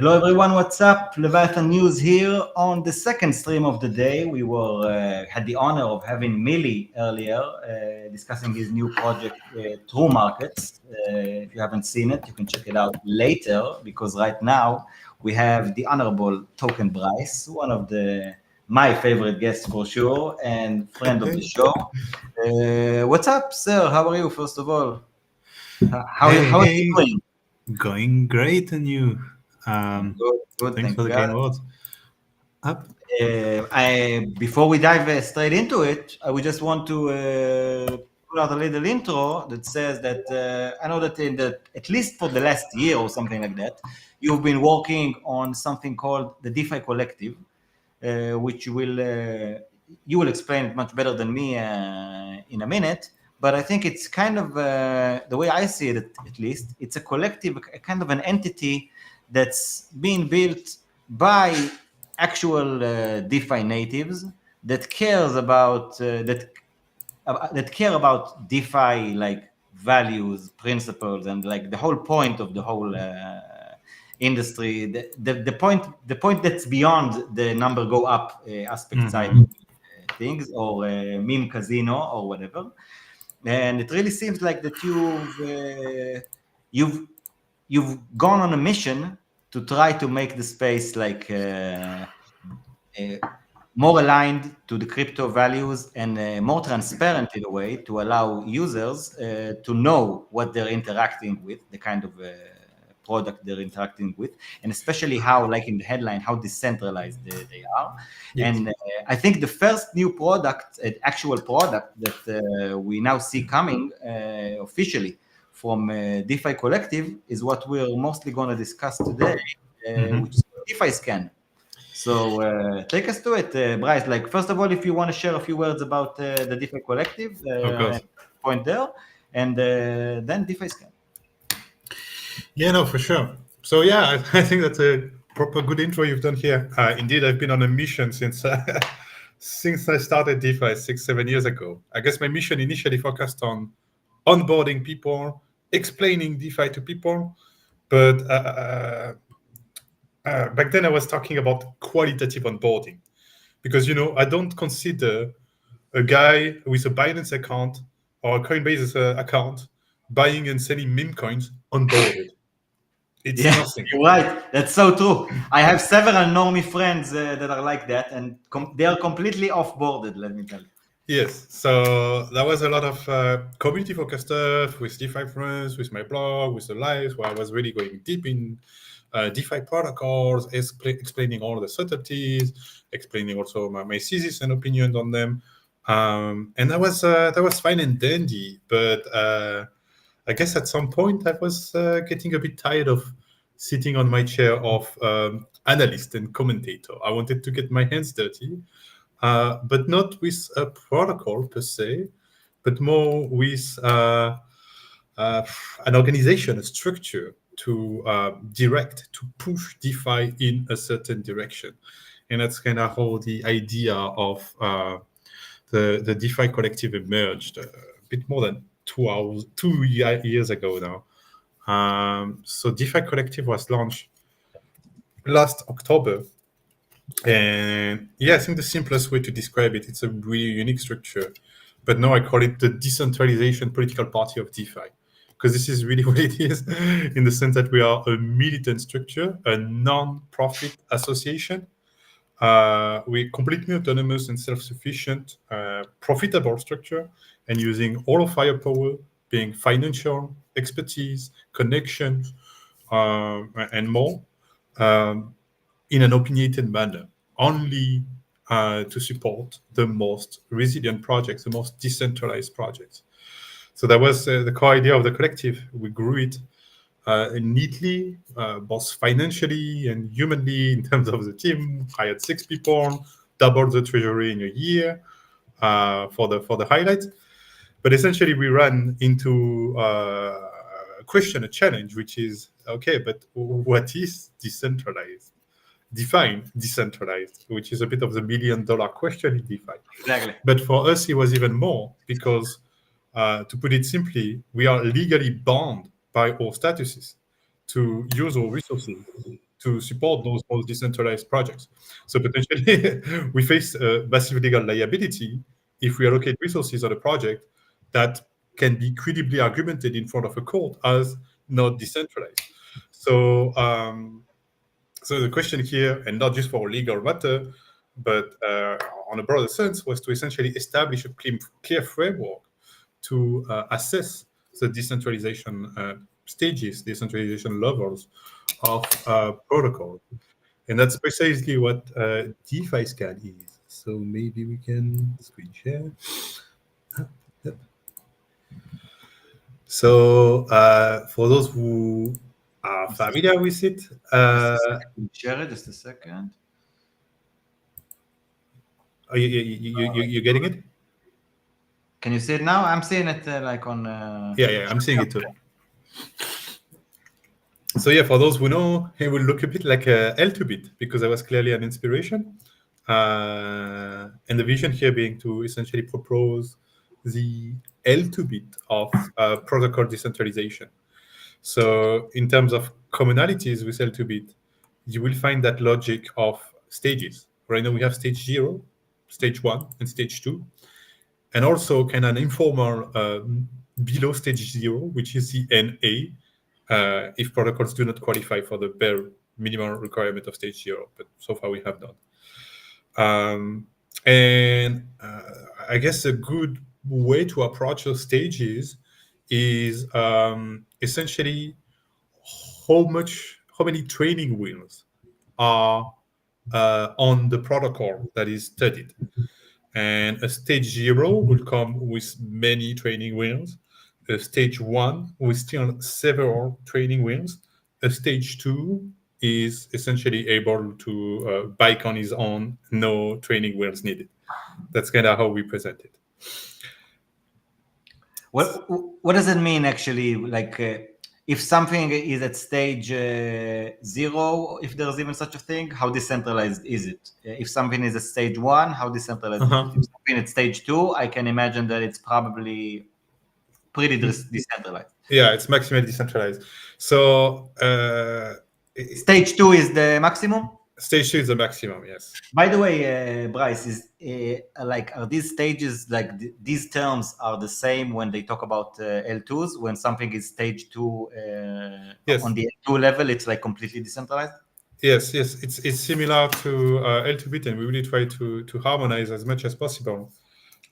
Hello everyone, what's up? Leviathan News here on the second stream of the day. We had the honor of having Millie earlier discussing his new project, True Markets. If you haven't seen it, you can check it out later because right now we have the honorable TokenBrice, one of my favorite guests for sure and friend of the show. What's up, sir? How are you, first of all? How are you doing? Going great, and you? Good, Thanks thank for the God. kind words. Up. Before we dive straight into it, I would just want to put out a little intro that says that I know that at least for the last year or something like that, you've been working on something called the DeFi Collective, which you will explain it much better than me in a minute. But I think it's kind of the way I see it, at least, it's a collective, a kind of an entity that's being built by actual DeFi natives that cares about that care about DeFi like values, principles, and like the whole point of the whole industry. The point that's beyond the number go up aspect side of things or meme casino or whatever. And it really seems like that you've gone on a mission to try to make the space like more aligned to the crypto values and more transparent in a way to allow users to know what they're interacting with, the kind of product they're interacting with, and especially how, like in the headline, how decentralized they are. Yes. And I think the first new product, actual product that we now see coming officially from DeFi Collective is what we're mostly going to discuss today, which is DeFi Scan. So take us to it, Bryce. Like, first of all, if you want to share a few words about the DeFi Collective, point there, and then DeFi Scan. Yeah, no, for sure. So yeah, I think that's a proper good intro you've done here. Indeed, I've been on a mission since I started DeFi 6-7 years ago. I guess my mission initially focused on onboarding people, explaining DeFi to people, but back then I was talking about qualitative onboarding because, I don't consider a guy with a Binance account or a Coinbase account buying and selling meme coins onboarded. It's nothing. You're right. That's so true. I have several normie friends that are like that, and they are completely off-boarded, let me tell you. Yes. So there was a lot of community-focused stuff with DeFi friends, with my blog, with the lives, where I was really going deep in DeFi protocols, explaining all the subtleties, explaining also my thesis and opinions on them. And that was fine and dandy, but I guess at some point I was getting a bit tired of sitting on my chair of analyst and commentator. I wanted to get my hands dirty, but not with a protocol per se, but more with an organization, a structure to push DeFi in a certain direction. And that's kind of how the idea of the DeFi Collective emerged a bit more than 2 years ago now. So DeFi Collective was launched last October. And yeah, I think the simplest way to describe it, it's a really unique structure. But now I call it the decentralization political party of DeFi. Because this is really what it is, in the sense that we are a militant structure, a non-profit association. We're completely autonomous and self-sufficient, profitable structure, and using all of firepower, being financial, expertise, connections, and more, in an opinionated manner, only to support the most resilient projects, the most decentralized projects. So that was the core idea of the collective. We grew it neatly, both financially and humanly in terms of the team. Hired 6 people, doubled the treasury in a year for the highlights. But essentially, we ran into a question, a challenge, which is, okay, but what is decentralized? Define decentralized, which is a bit of the $1 million question in DeFi. Exactly. But for us, it was even more because, to put it simply, we are legally bound by our statuses to use our resources to support those decentralized projects. So potentially, we face a massive legal liability if we allocate resources on a project that can be credibly argumented in front of a court as not decentralized. So, so the question here, and not just for a legal matter, but on a broader sense, was to essentially establish a clear framework to assess the decentralization stages, decentralization levels of protocol. And that's precisely what DeFi Scan is. So maybe we can screen share. Yep. So for those who are familiar with it, share it just a second. Are you getting it? Can you see it now? I'm seeing it like on. Yeah, I'm seeing it too. So yeah, for those who know, it will look a bit like a L2-bit because that was clearly an inspiration. And the vision here being to essentially propose the L2-bit of protocol decentralization. So in terms of commonalities with L2-bit, you will find that logic of stages. Right now we have stage 0, stage 1, and stage 2. And also kind of an informal below stage 0, which is the NA, if protocols do not qualify for the bare minimum requirement of stage 0. But so far we have done. And I guess a good way to approach those stages is essentially how many training wheels are on the protocol that is studied. And a stage 0 will come with many training wheels. A stage 1 with still several training wheels. A stage 2 is essentially able to bike on his own, no training wheels needed. That's kind of how we present it. What does it mean actually? Like if something is at stage 0, if there's even such a thing, how decentralized is it? If something is at stage 1, how decentralized is it? If something at stage 2, I can imagine that it's probably pretty decentralized. Yeah, it's maximally decentralized. So stage 2 is the maximum? Stage 2 is the maximum, yes. By the way, Bryce, is like are these stages like these terms are the same when they talk about L2s? When something is stage 2 yes. on the L2 level, it's like completely decentralized. Yes, it's similar to L2-bit, and we really try to harmonize as much as possible.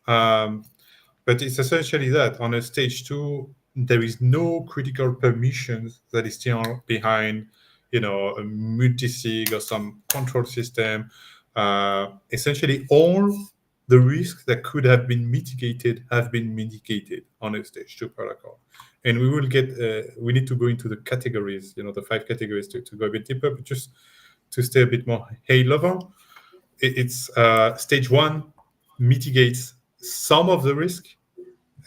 But it's essentially that on a stage 2, there is no critical permissions that is still behind, a multi-sig or some control system. Essentially, all the risks that could have been mitigated have been mitigated on a stage 2 protocol. And we will get, we need to go into the categories, the 5 categories to go a bit deeper, but just to stay a bit more high level, it's stage 1 mitigates some of the risk,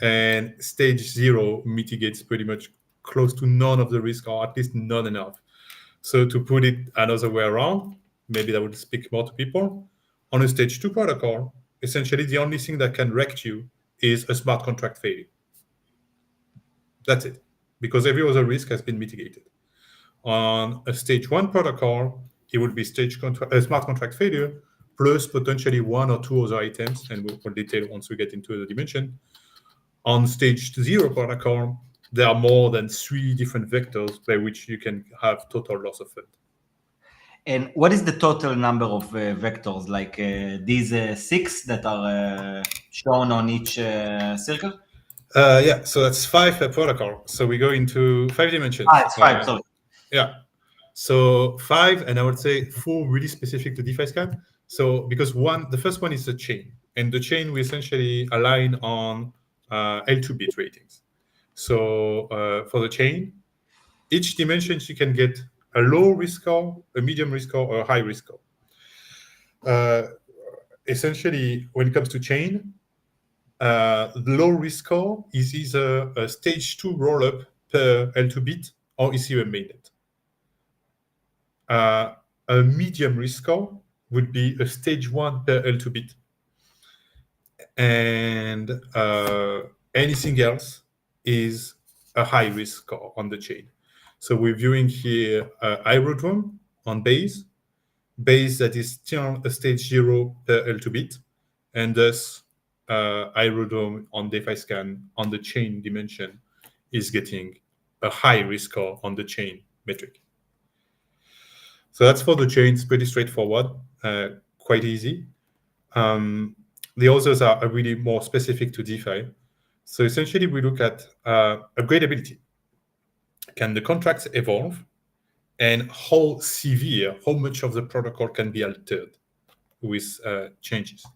and stage 0 mitigates pretty much close to none of the risk, or at least not enough. So to put it another way around, maybe that would speak more to people. On a stage 2 protocol, essentially the only thing that can wreck you is a smart contract failure. That's it, because every other risk has been mitigated. On a stage 1 protocol, it would be smart contract failure plus potentially 1 or 2 other items, and we'll detail once we get into the dimension. On stage 0 protocol, there are more than 3 different vectors by which you can have total loss of fund. And what is the total number of vectors, like these 6 that are shown on each circle? Yeah, so that's 5 per protocol. So we go into 5 dimensions. It's 5, sorry. Yeah. So 5, and I would say 4 really specific to DeFi Scan. So because the first one is the chain, and the chain we essentially align on L2-bit ratings. So for the chain, each dimension you can get a low risk score, a medium risk score, or a high risk score. Essentially, when it comes to chain, the low risk score is either a stage 2 rollup per L2-bit or Ethereum mainnet. A medium risk score would be a stage 1 per L2-bit. And anything else is a high risk score on the chain. So we're viewing here Aerodrome, on Base that is still a stage 0 per L2 bit, and thus Aerodrome on DeFi Scan on the chain dimension is getting a high risk score on the chain metric. So that's for the chains, pretty straightforward, quite easy. The others are really more specific to DeFi. So essentially, we look at upgradability. Can the contracts evolve? And how severe, how much of the protocol can be altered with changes?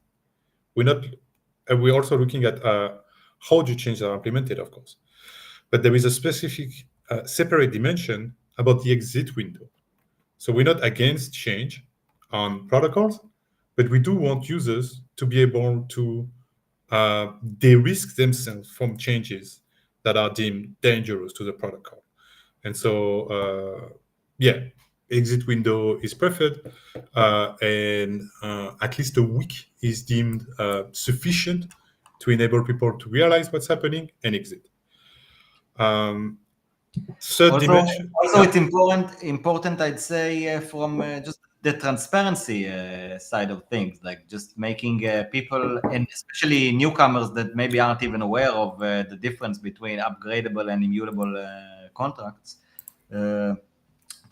We're also looking at how the changes are implemented, of course. But there is a specific separate dimension about the exit window. So we're not against change on protocols, but we do want users to be able to de-risk themselves from changes that are deemed dangerous to the protocol. And so, exit window is preferred, and at least a week is deemed sufficient to enable people to realize what's happening and exit. Third dimension. Also, it's important, I'd say, from just the transparency side of things, like just making people, and especially newcomers that maybe aren't even aware of the difference between upgradable and immutable contracts.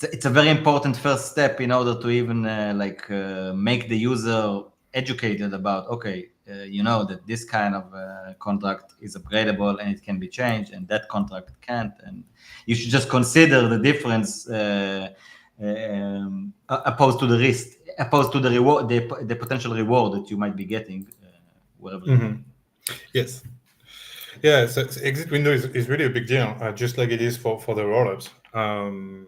It's a very important first step in order to even make the user educated about, okay, that this kind of contract is upgradable and it can be changed, and that contract can't, and you should just consider the difference opposed to the risk, opposed to the reward, the potential reward that you might be getting wherever. Mm-hmm. Yes. Yeah, so exit window is really a big deal, just like it is for the rollups. And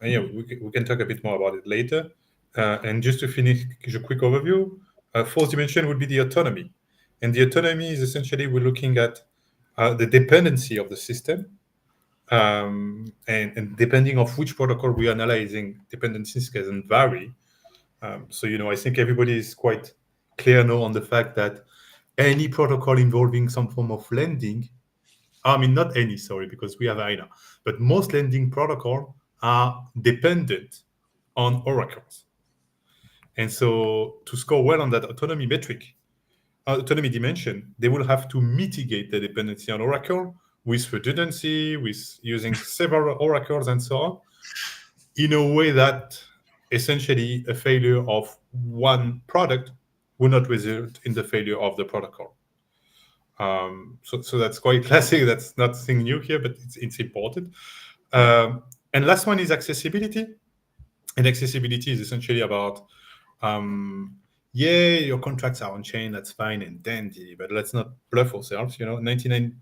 we can talk a bit more about it later. And just to finish a quick overview, fourth dimension would be the autonomy. And the autonomy is essentially we're looking at the dependency of the system. And depending on which protocol we're analyzing, dependencies can vary. So, I think everybody is quite clear now on the fact that any protocol involving some form of lending, not any, sorry, because we have AINA, but most lending protocols are dependent on oracles. And so to score well on that autonomy metric, autonomy dimension, they will have to mitigate the dependency on oracle with redundancy, with using several oracles and so on, in a way that essentially a failure of one product will not result in the failure of the protocol. So that's quite classic. That's nothing new here, but it's important. And last one is accessibility. And accessibility is essentially about, your contracts are on chain, that's fine and dandy, but let's not bluff ourselves. 99%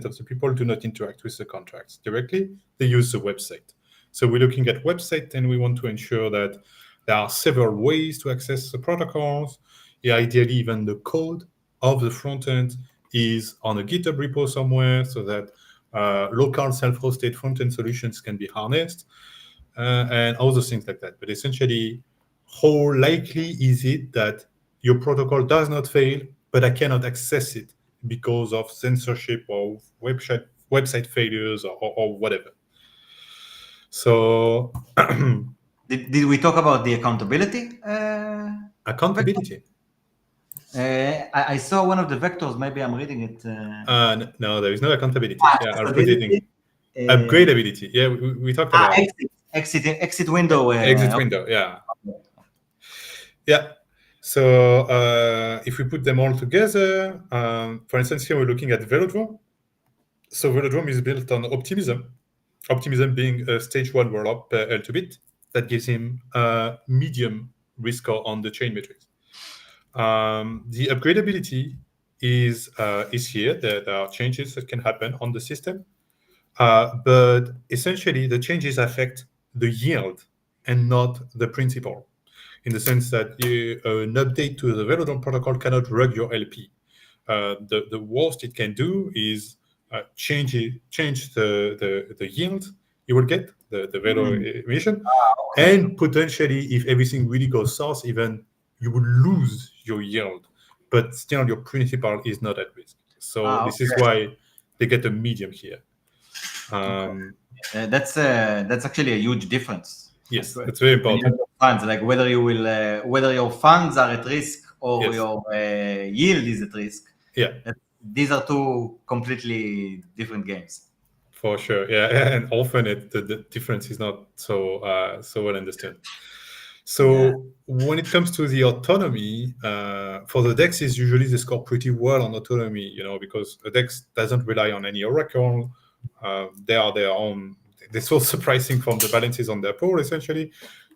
of the people do not interact with the contracts directly. They use the website. So we're looking at website, and we want to ensure that there are several ways to access the protocols. Ideally, even the code of the front end is on a GitHub repo somewhere, so that local self-hosted front-end solutions can be harnessed, and other things like that. But essentially, how likely is it that your protocol does not fail, but I cannot access it because of censorship or website failures or whatever? So, did we talk about the accountability? Accountability. I saw one of the vectors. Maybe I'm reading it. No, there is no accountability. I'll put it in. Upgradability. Yeah, we talked about exit window. Exit window. Yeah. Yeah. So if we put them all together, for instance, here we're looking at Velodrome. So Velodrome is built on optimism. Optimism being a stage 1 rollup per L2 bit that gives him a medium risk score on the chain metrics. The upgradability is here. There are changes that can happen on the system, but essentially the changes affect the yield and not the principal, in the sense that an update to the Velodrome protocol cannot rug your LP. The worst it can do is change the yield you will get, the Velo emission, and potentially, if everything really goes south, even you will lose your yield, but still your principal is not at risk. So this is why they get a medium here. That's actually a huge difference. Yes, Like, it's very when you have important. your funds, like whether you will, whether your funds are at risk or Yes. your yield is at risk. Yeah, These are two completely different games. for sure. Yeah, and often the difference is not so well understood. So Yeah. when it comes to the autonomy, for the DEXs, usually they score pretty well on autonomy, because the DEX doesn't rely on any oracle. They are their own. They source the pricing from the balances on their pool, essentially.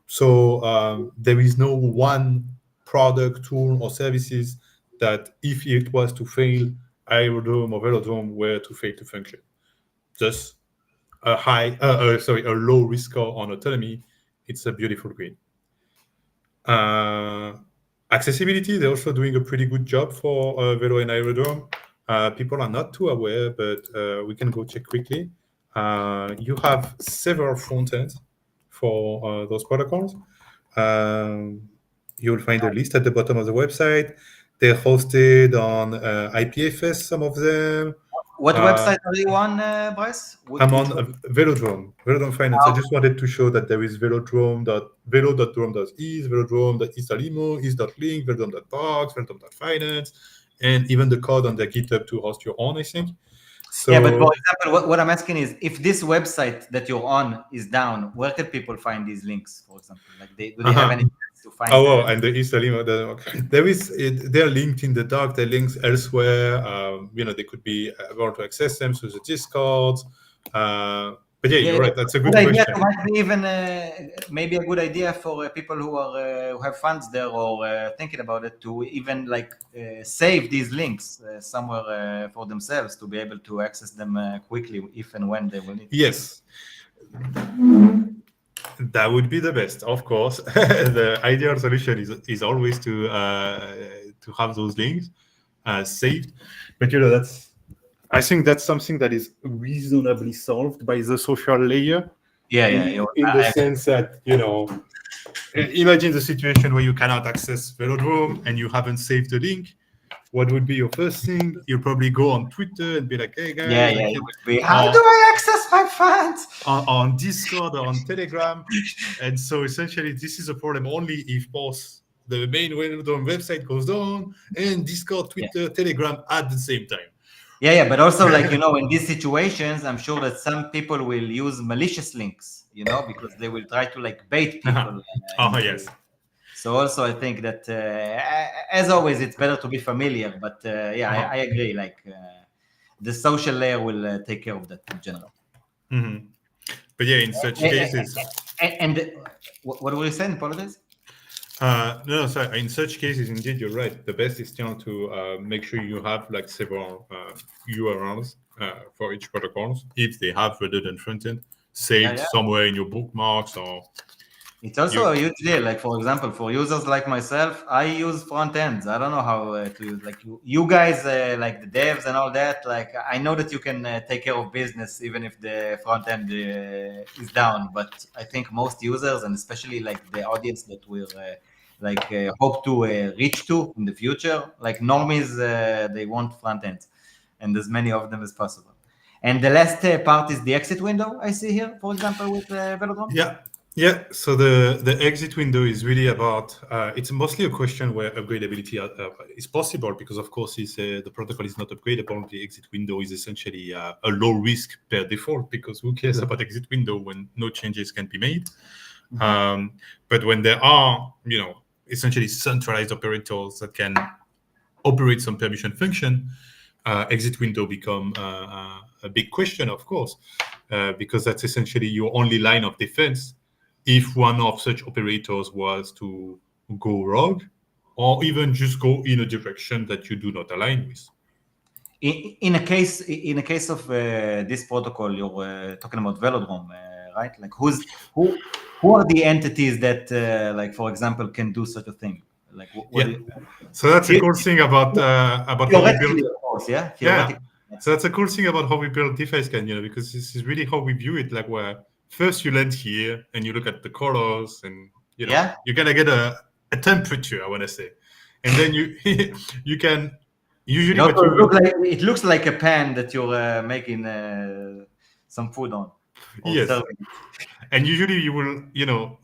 So there is no one product, tool, or services that, if it was to fail, Aerodrome or Velodrome were to fail to function. Just a low risk score on autonomy. It's a beautiful green. Accessibility, they're also doing a pretty good job for Velo and Aerodrome. People are not too aware, but we can go check quickly. You have several front ends for those protocols. You'll find a list at the bottom of the website. They're hosted on IPFS, some of them. What website are you on, Bryce? I'm Which on one? Velodrome Finance. I just wanted to show that there is velo.drome.is, velodrome.isalimo, is.link, velodrome.box, velodrome.finance, and even the code on their GitHub to host your own, I think. Yeah, but for So, example, what I'm asking is, if this website that you're on is down, where can people find these links, for example? Like, do they have any chance to find and the Isalimo, they're linked in the doc. They're links elsewhere. They could be able to access them through the Discord. But yeah, you're right. That's a good idea. question. It might be even maybe a good idea for people who have funds there or thinking about it to even save these links somewhere for themselves to be able to access them quickly if and when they will need. Yes. That would be the best, of course. The ideal solution is always to have those links saved, but I think that's something that is reasonably solved by the social layer. In the sense that imagine the situation where you cannot access Velodrome and you haven't saved the link. What would be your first thing? You'll probably go on Twitter and be like, "Hey guys, How do I access my funds?" On Discord or on Telegram." And so essentially, this is a problem only if both the main Velodrome website goes down and Discord, Twitter, Telegram at the same time. Yeah, but also in these situations, I'm sure that some people will use malicious links, because they will try to bait people. Yes. So also, I think that as always, it's better to be familiar. But I agree. The social layer will take care of that in general. Mm-hmm. But yeah, in such cases. And what were you saying? Apologize. No, sorry. In such cases, indeed, you're right. The best is still to make sure you have several URLs for each protocol, if they have redundant frontend saved somewhere in your bookmarks or. It's also a huge deal. For example, for users like myself, I use front ends. I don't know how to use. You guys, the devs and all that. I know that you can take care of business even if the front end is down. But I think most users, and especially the audience that we're hope to reach to in the future, normies, they want front ends, and as many of them as possible. And the last part is the exit window. I see here, for example, with Velodrome. Yeah. So the exit window is really about. It's mostly a question where upgradability is possible because, of course, the protocol is not upgradable. The exit window is essentially a low risk per default because who cares about exit window when no changes can be made? Mm-hmm. But when there are, essentially centralized operators that can operate some permission function, exit window become a big question, of course, because that's essentially your only line of defense if one of such operators was to go rogue or even just go in a direction that you do not align with. In a case of this protocol, you're talking about Velodrome, right? Who are the entities that, for example, can do such a thing? So that's a cool thing about how we build. Of course, So that's a cool thing about how we build DeFi Scan, because this is really how we view it. Where first you land here and you look at the colors, and you're gonna get a temperature, I want to say, and then you can usually it looks like a pan that you're making some food on. Yes. And usually you will,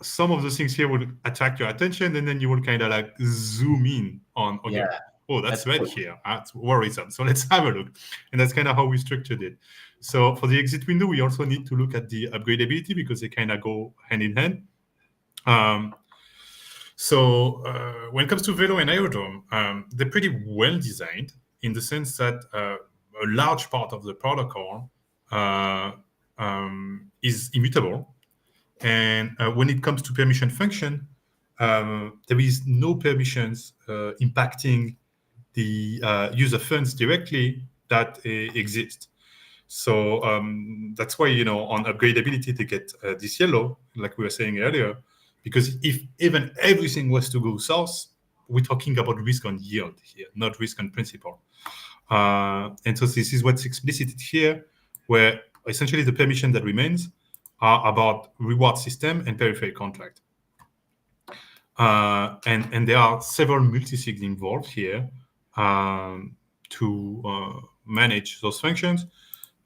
some of the things here will attract your attention, and then you will kind of like zoom in on, okay, oh, that's red cool. here. That's worrisome. So let's have a look. And that's kind of how we structured it. So for the exit window, we also need to look at the upgradability because they kind of go hand in hand. So when it comes to Velo and Aerodrome, they're pretty well designed in the sense that a large part of the protocol is immutable. And when it comes to permission function, there is no permissions impacting the user funds directly that exist. So that's why, on upgradability, they get this yellow, like we were saying earlier, because if even everything was to go south, we're talking about risk on yield here, not risk on principal. And so this is what's explicit here, where essentially the permission that remains are about reward system and peripheral contract. And there are several multisigs involved here to manage those functions.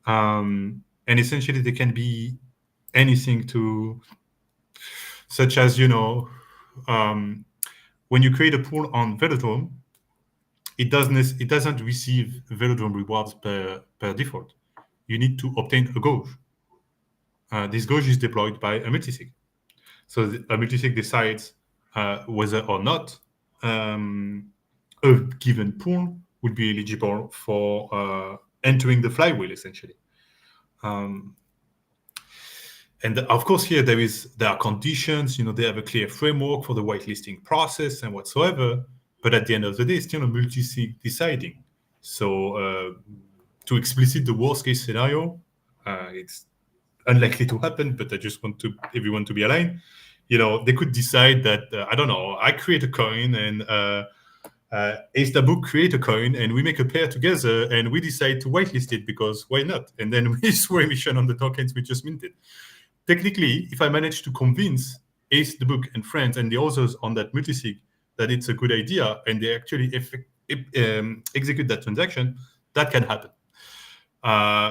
And essentially they can be anything such as, when you create a pool on Velodrome, it doesn't receive Velodrome rewards per default. You need to obtain a gauge. This gauge is deployed by a multisig. So a multisig decides whether or not a given pool would be eligible for entering the flywheel, essentially. And of course, here there are conditions. They have a clear framework for the whitelisting process and whatsoever. But at the end of the day, it's still a multisig deciding. So to explicit the worst case scenario, it's unlikely to happen. But I just want everyone to be aligned. They could decide that I don't know. I create a coin and Ace the Book create a coin, and we make a pair together, and we decide to whitelist it because why not? And then we throw emission on the tokens we just minted. Technically, if I manage to convince Ace the Book and friends and the others on that multisig that it's a good idea, and they actually execute that transaction, that can happen.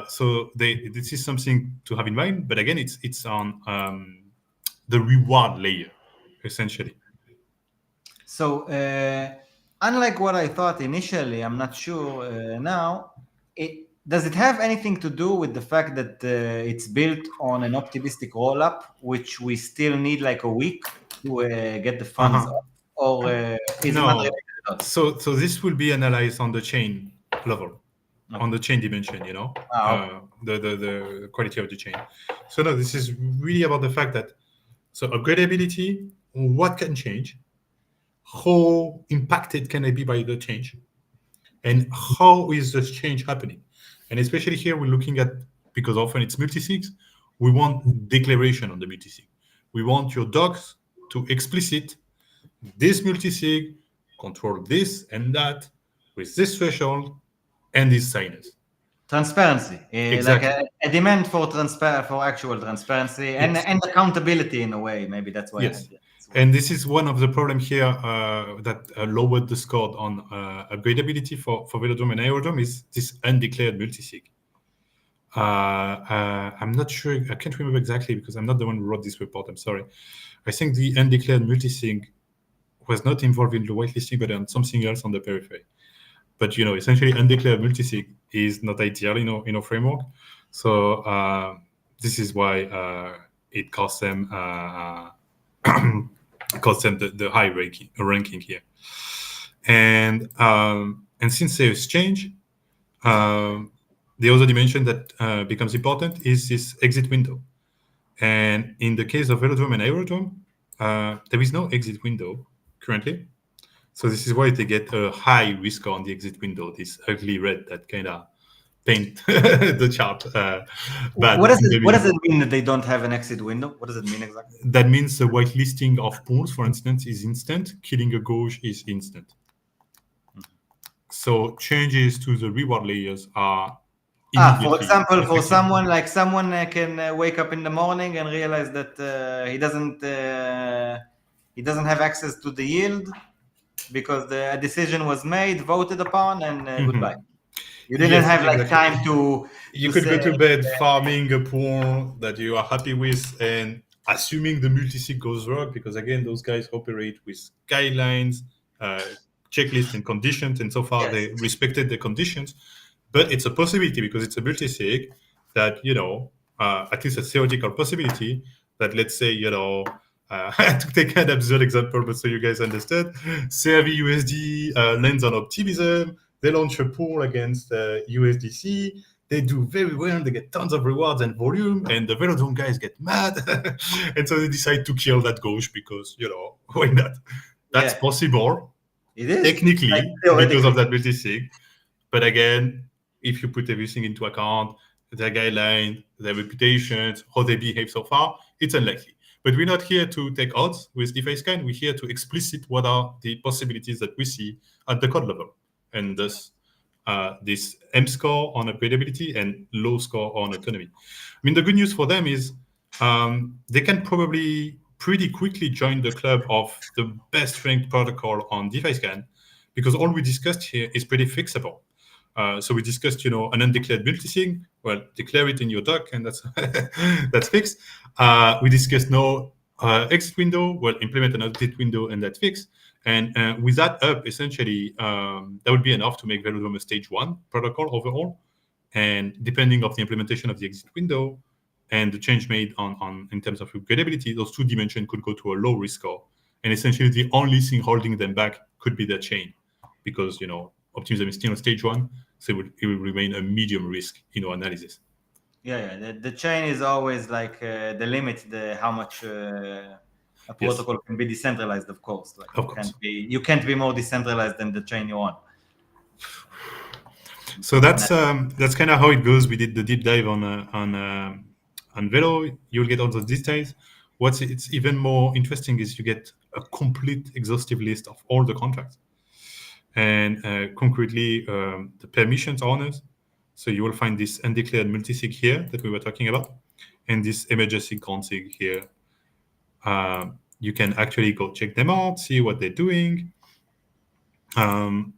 So this is something to have in mind. But again, it's on the reward layer, essentially. So unlike what I thought initially, I'm not sure now, does it have anything to do with the fact that it's built on an optimistic rollup, which we still need like a week to get the funds off? Or is it not related at all? So this will be analyzed on the chain level, on the chain dimension, the quality of the chain. So no, this is really about the fact that, so upgradability, what can change, how impacted can I be by the change, and how is this change happening? And especially here, we're looking at, because often it's multisigs, we want declaration on the multisig. We want your docs to explicit this multisig, control this and that, with this threshold and these signers. Transparency, exactly. Like a demand for actual transparency and accountability in a way. Maybe that's why. Yes. And this is one of the problems here that lowered the score on upgradability for Velodrome and Aerodrome is this undeclared multisig. I'm not sure. I can't remember exactly because I'm not the one who wrote this report. I'm sorry. I think the undeclared multisig was not involved in the whitelisting, but on something else on the periphery. But essentially, undeclared multisig is not ideal in a framework. So this is why it costs them. The high ranking here, and since there's change, the other dimension that becomes important is this exit window. And in the case of Velodrome and Aerodrome, there is no exit window currently. So this is why they get a high risk on the exit window, this ugly red that kind of paint the chart. What does it mean that they don't have an exit window? What does it mean exactly? That means the whitelisting of pools, for instance, is instant. Killing a gauge is instant. So changes to the reward layers are for example, for someone can wake up in the morning and realize that he doesn't have access to the yield because the decision was made, voted upon, and goodbye. You didn't have time to. You could go to bed farming a pool that you are happy with, and assuming the multisig goes wrong, because again, those guys operate with guidelines, checklists, and conditions, and so far Yes. they respected the conditions. But it's a possibility because it's a multisig that at least a theoretical possibility that, let's say, to take an absurd example, but so you guys understand, CRV USD lands on optimism. They launch a pool against USDC. They do very well. They get tons of rewards and volume, and the Velodrome guys get mad, and so they decide to kill that gauche because why not? That's possible It is technically because of that multisig. But again, if you put everything into account, their guidelines, their reputations, how they behave so far, it's unlikely. But we're not here to take odds with DeFi Scan. We're here to explicit what are the possibilities that we see at the code level. And thus, this M score on upgradability and low score on autonomy. I mean, the good news for them is they can probably pretty quickly join the club of the best ranked protocol on DeFi Scan, because all we discussed here is pretty fixable. So we discussed, an undeclared multisig. Well, declare it in your doc, and that's that's fixed. We discussed no exit window. Well, implement an exit window, and that's fixed. And with that up, essentially, that would be enough to make Velodrome a stage 1 protocol overall. And depending on the implementation of the exit window and the change made on in terms of upgradability, those two dimensions could go to a low risk score. And essentially, the only thing holding them back could be their chain, because optimism is still on stage 1, so it will remain a medium risk analysis. Yeah. The chain is always like the limit, how much a protocol can be decentralized. Of course, you can't be more decentralized than the chain you want. So that's kind of how it goes. We did the deep dive on Velo. You'll get all those details. It's even more interesting is you get a complete exhaustive list of all the contracts, and concretely the permissions owners. So you will find this undeclared multisig here that we were talking about, and this emergency config here. You can actually go check them out, see what they're doing, and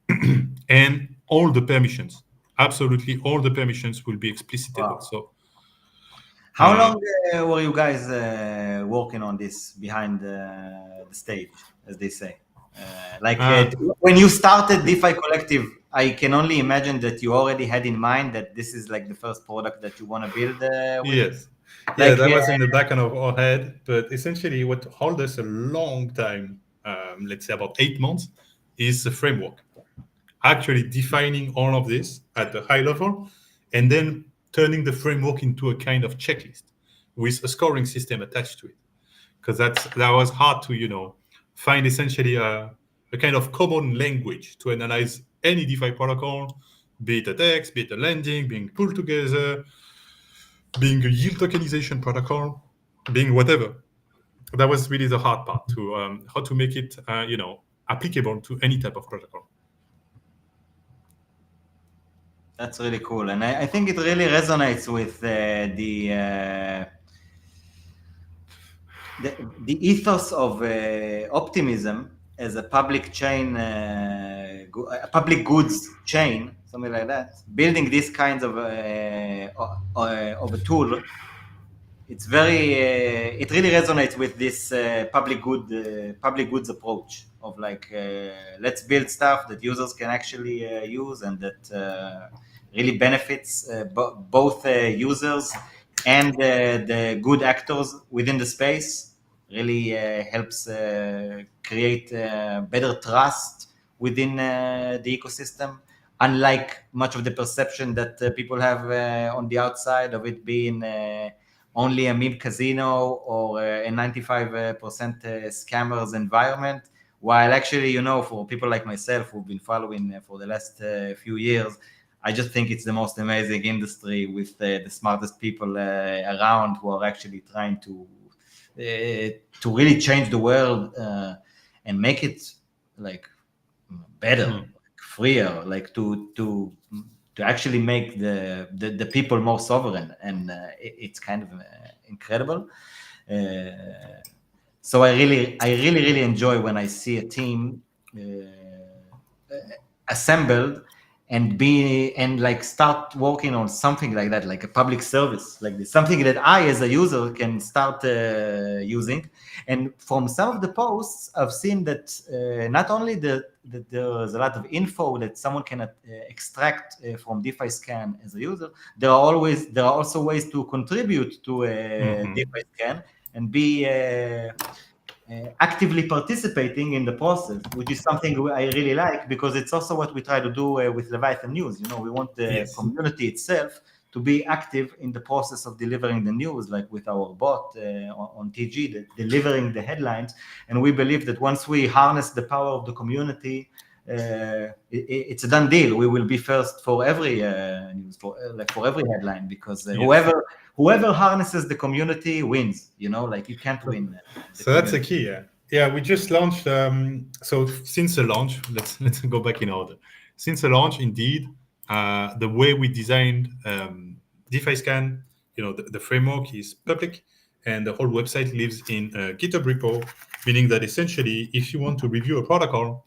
all the permissions. Absolutely, all the permissions will be explicited. Wow. So, how long were you guys working on this behind the stage, as they say? When you started DeFi Collective, I can only imagine that you already had in mind that this is like the first product that you want to build with. Yes. That was in the back of our head. But essentially, what held us a long time, let's say about 8 months, is the framework. Actually defining all of this at the high level, and then turning the framework into a kind of checklist with a scoring system attached to it. Because that was hard to, find essentially a kind of common language to analyze any DeFi protocol, be it a DEX, be it a lending, being pulled together, being a yield tokenization protocol, being whatever. That was really the hard part, to how to make it, applicable to any type of protocol. That's really cool, and I think it really resonates with the ethos of optimism as a public chain, a public goods chain, something like that. Building this kind of a tool, it's very. It really resonates with this public goods approach of let's build stuff that users can actually use, and that really benefits both users and the good actors within the space. Really helps create better trust within the ecosystem, unlike much of the perception that people have on the outside of it being only a meme casino or a 95% scammers environment. While actually, for people like myself who've been following for the last few years, I just think it's the most amazing industry with the smartest people around who are actually trying to really change the world and make it better, freer, to actually make the people more sovereign, and it's kind of incredible. So I really enjoy when I see a team assembled and like start working on something like that, like a public service like this, something that I as a user can start using. And from some of the posts I've seen that not only that there's a lot of info that someone can extract from DeFi Scan as a user, there are also ways to contribute to DeFi Scan and be actively participating in the process, which is something I really like, because it's also what we try to do with Leviathan News. We want the community itself to be active in the process of delivering the news, like with our bot on TG, delivering the headlines. And we believe that once we harness the power of the community, it's a done deal. We will be first for every news, for every headline, because whoever harnesses the community wins. Like you can't win. So that's the key. Yeah. We just launched. So since the launch, let's go back in order. Since the launch, indeed, the way we designed DeFi Scan, the framework is public, and the whole website lives in a GitHub repo, meaning that essentially, if you want to review a protocol,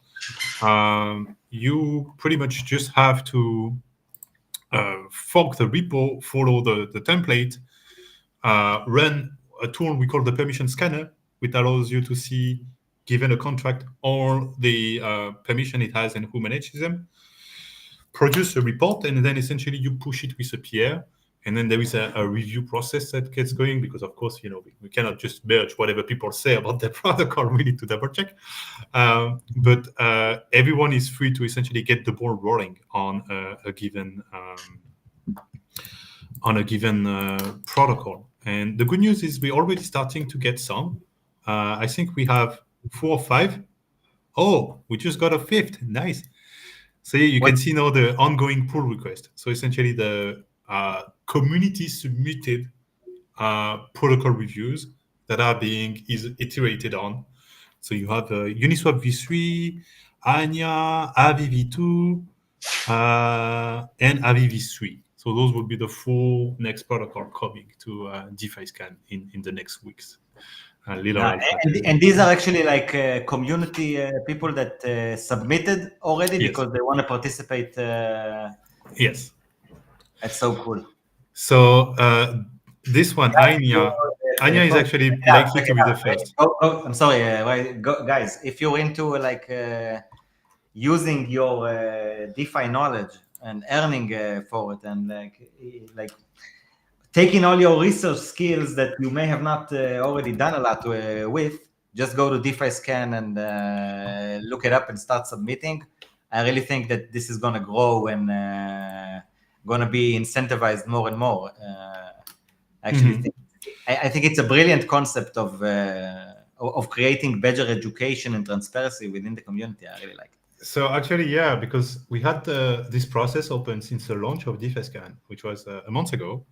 you pretty much just have to fork the repo, follow the template, run a tool we call the permission scanner, which allows you to see, given a contract, all the permission it has and who manages them, produce a report, and then essentially you push it with a PR. And then there is a review process that gets going, because of course, we cannot just merge whatever people say about the protocol. We need to double check. But everyone is free to essentially get the ball rolling on a given protocol. And the good news is we're already starting to get some. I think we have 4 or 5. Oh, we just got a 5th. Nice. So you can see now the ongoing pull request. So essentially the community submitted protocol reviews that are being iterated on. So you have Uniswap v3, Anya, Avi v2, and Avi v3. So those will be the 4 next protocol coming to DeFi Scan in the next weeks. And these are actually like community people that submitted already because they want to participate. Yes. That's so cool. So this one, Anya is actually likely to be the first. I'm sorry, guys. If you're into like using your DeFi knowledge and earning for it, and like taking all your research skills that you may have not already done a lot with, just go to DeFi Scan and look it up and start submitting. I really think that this is going to grow and going to be incentivized more and more. Actually, I think it's a brilliant concept of creating better education and transparency within the community. I really like it. So actually, because we had this process open since the launch of DeFi Scan, which was a month ago.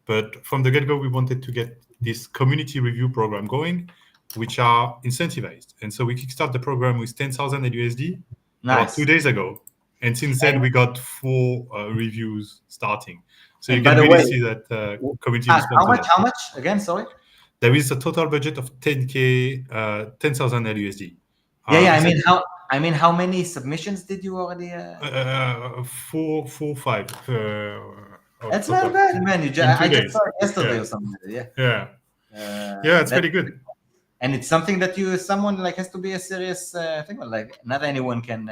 But from the get-go, we wanted to get this community review program going, which are incentivized. And so we kickstart the program with 10,000 USD about 2 days ago. And since then, we got 4 reviews starting. So you can really see that community response. How much? Again, sorry? There is a total budget of 10,000 USD. I mean, how many submissions did you already? 4, 5. That's not bad, man. I just saw it yesterday or something. Yeah, it's pretty good. And it's something that someone like has to be a serious thing. Like not anyone can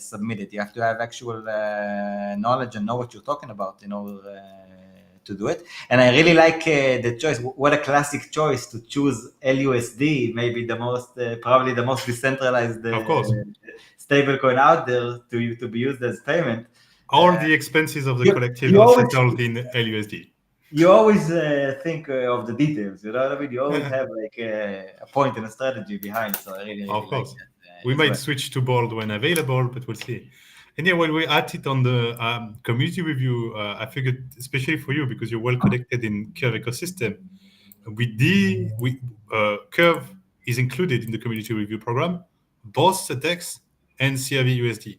submit it. You have to have actual knowledge and know what you're talking about in order to do it. And I really like the choice. What a classic choice to choose LUSD, maybe the most, probably the most decentralized stablecoin out there to be used as payment. All the expenses of the collective are settled in LUSD. You always think of the details, you know what I mean? You always have like a point and a strategy behind. So I really of course. Like that, we might switch to bold when available, but we'll see. And when we at it on the community review, I figured, especially for you, because you're well connected in Curve ecosystem, Curve is included in the community review program, both the DEX and CRV USD.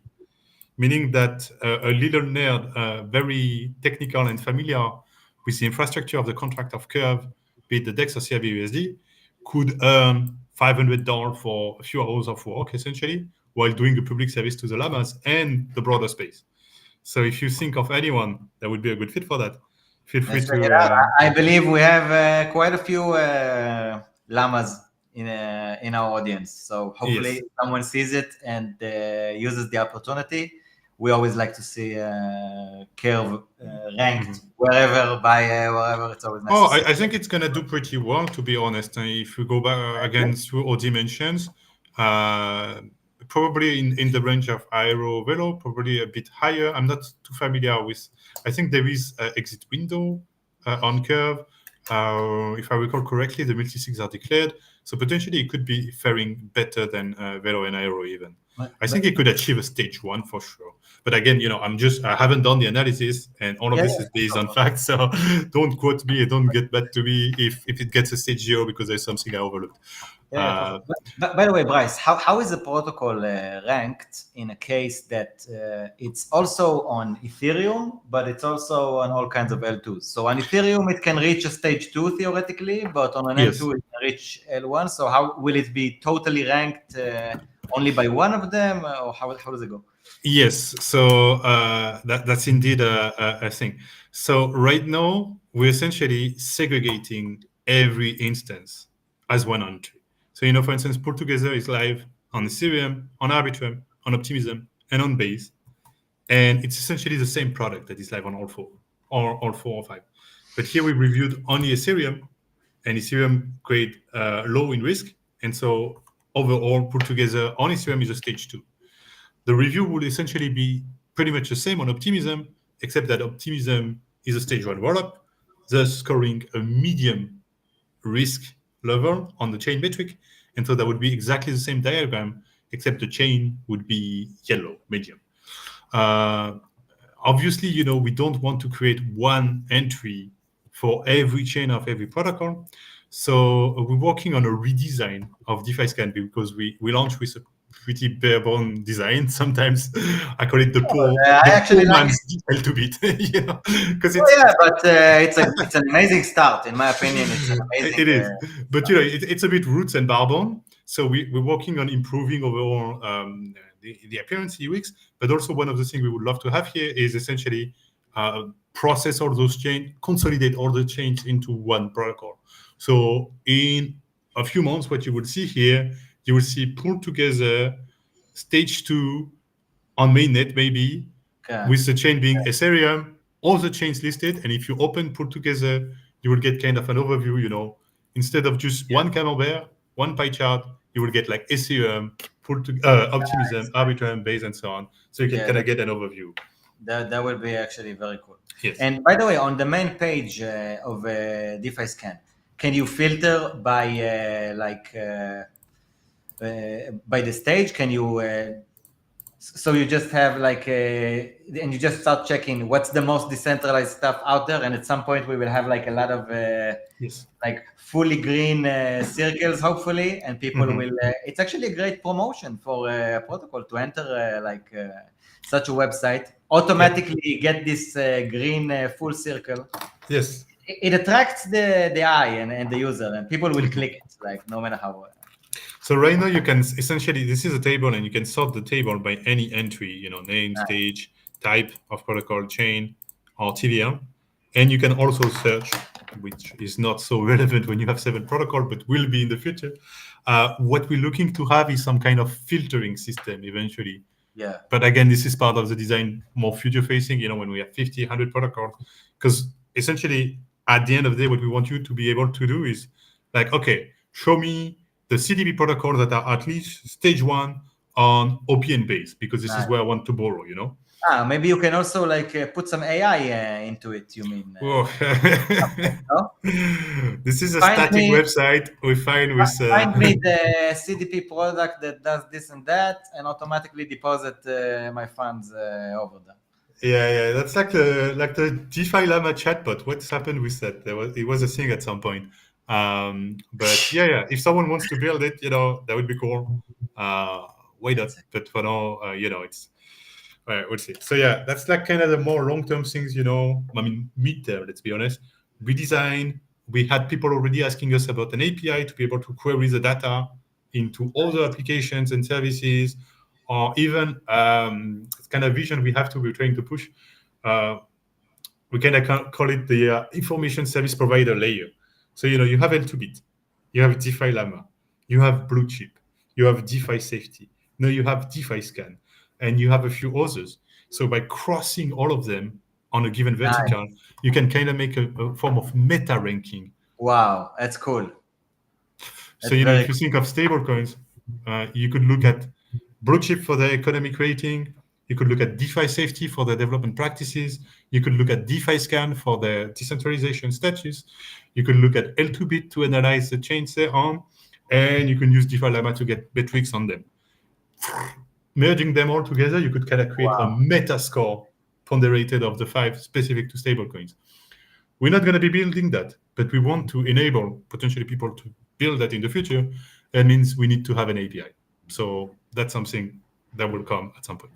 Meaning that a little nerd, very technical and familiar with the infrastructure of the contract of Curve, be it the DEX or CRV-USD, could earn $500 for a few hours of work, essentially, while doing a public service to the llamas and the broader space. So if you think of anyone that would be a good fit for that, feel free Let's check it to. out. I believe we have quite a few llamas in our audience. So hopefully Yes. someone sees it and uses the opportunity. We always like to see Curve ranked wherever it's always nice Oh, to see. I think it's gonna do pretty well, to be honest. If we go back again through all dimensions, uh, probably in the range of Aero Velo, probably a bit higher. I'm not too familiar with. I think there is an exit window on Curve. If I recall correctly, the multi-sigs are declared, so potentially it could be faring better than Velo and Aero even. I think it could achieve a stage 1 for sure. But again, I haven't done the analysis, and all of this is based on facts. So don't quote me, don't get back to me if it gets a stage 0 because there's something I overlooked. Yeah, but by the way, Bryce, how is the protocol ranked in a case that it's also on Ethereum, but it's also on all kinds of L2s? So on Ethereum, it can reach a stage 2 theoretically, but on an Yes. L2, it can reach L1. So how will it be totally ranked only by one of them, or how does it go? Yes, so that's indeed a thing. So right now, we're essentially segregating every instance as one entry. So, for instance, Pull Together is live on Ethereum, on Arbitrum, on Optimism, and on Base. And it's essentially the same product that is live on all four, or all 4 or 5. But here we reviewed only Ethereum, and Ethereum grade low in risk. And so overall, Pull Together on Ethereum is a stage 2. The review would essentially be pretty much the same on Optimism, except that Optimism is a stage 1 rollup, thus scoring a medium risk level on the chain metric. And so that would be exactly the same diagram, except the chain would be yellow, medium. Obviously, we don't want to create one entry for every chain of every protocol. So we're working on a redesign of DeFi Scan because we launched with a pretty bare-bone design. Sometimes I call it the poor man's L2 bit, because but it's an amazing start, in my opinion. It's an amazing. It is, but it's a bit roots and bare-bone. So we're working on improving overall the appearance UX, but also one of the things we would love to have here is essentially process all those chains, consolidate all the chains into one protocol. So in a few months, what you will see here, you will see Pull Together stage 2 on mainnet maybe, with the chain being Ethereum, all the chains listed. And if you open Pull Together, you will get kind of an overview, instead of just one camembert, one pie chart, you will get like Ethereum, Optimism, Arbitrum, Base, and so on. So you can kind of get an overview. That would be actually very cool. Yes. And by the way, on the main page of DeFi Scan, can you filter by by the stage? Can you so you just have and you just start checking what's the most decentralized stuff out there, and at some point we will have like a lot of like fully green circles, hopefully, and people will. It's actually a great promotion for a protocol to enter such a website, automatically get this green full circle. Yes. It attracts the eye and the user, and people will click it, like no matter how. So right now you can essentially, this is a table, and you can sort the table by any entry, name, stage, type of protocol, chain, or TVL. And you can also search, which is not so relevant when you have 7 protocol, but will be in the future. What we're looking to have is some kind of filtering system eventually. Yeah. But again, this is part of the design, more future facing, when we have 50, 100 protocols. Because essentially, at the end of the day, what we want you to be able to do is like, okay, show me the CDP protocols that are at least stage 1 on OPN base, because this is where I want to borrow, Maybe you can also put some AI into it, you mean? No? This is a static website. We find with... Find me the CDP product that does this and that, and automatically deposit my funds over there. Yeah, that's like the DeFi Llama chatbot. What's happened with that? It was a thing at some point. But yeah, if someone wants to build it, that would be cool. Why not? But for now, it's all right. We'll see. So yeah, that's like kind of the more long-term things. I mean, mid-term. Let's be honest. Redesign. We had people already asking us about an API to be able to query the data into other applications and services. or even kind of vision we're trying to push. We kind of call it the information service provider layer. So, you have L2Bit, you have DeFi Llama, you have Blue Chip, you have DeFi Safety, now you have DeFi Scan, and you have a few others. So by crossing all of them on a given vertical, you can kind of make a form of meta ranking. Wow, that's cool. So, if you think of stablecoins, you could look at Blue Chip for the economic rating. You could look at DeFi Safety for the development practices. You could look at DeFi Scan for the decentralization status. You could look at L2Bit to analyze the chains they're on. And you can use DeFi Llama to get metrics on them. Merging them all together, you could kind of create a meta score ponderated of the 5 specific to stablecoins. We're not going to be building that, but we want to enable potentially people to build that in the future. That means we need to have an API. So that's something that will come at some point.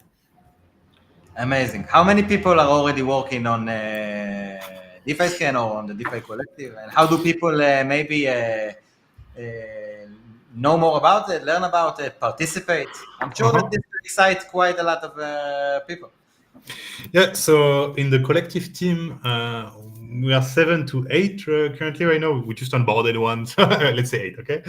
Amazing. How many people are already working on DeFi Scan or on the DeFi Collective? And how do people maybe know more about it, learn about it, participate? I'm sure that this excites quite a lot of people. Yeah, so in the collective team, we are 7 to 8 currently right now. We just onboarded one, so let's say 8, okay?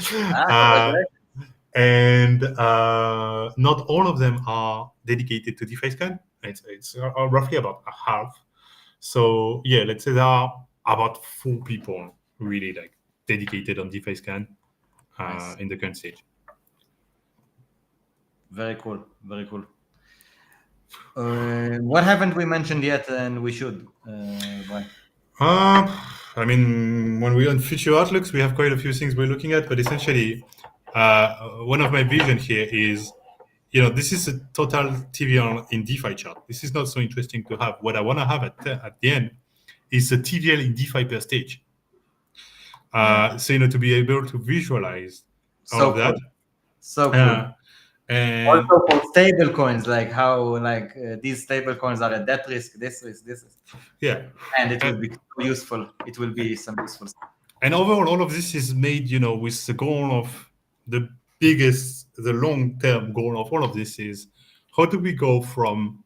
And not all of them are dedicated to DeFi Scan. It's roughly about a half. So yeah, let's say there are about 4 people really like dedicated on DeFi Scan in the current stage. Very cool, very cool. What haven't we mentioned yet, and we should? I mean, when we're on future outlooks, we have quite a few things we're looking at, but essentially, one of my vision here is, this is a total TVL in DeFi chart. This is not so interesting to have. What I want to have at the end is a TVL in DeFi per stage. So, to be able to visualize all of that. So cool. And also for stable coins, like how these stable coins are at that risk, this risk. Yeah. And it will be useful. It will be some useful stuff. And overall, all of this is made, with the goal of the long-term goal of all of this is how do we go from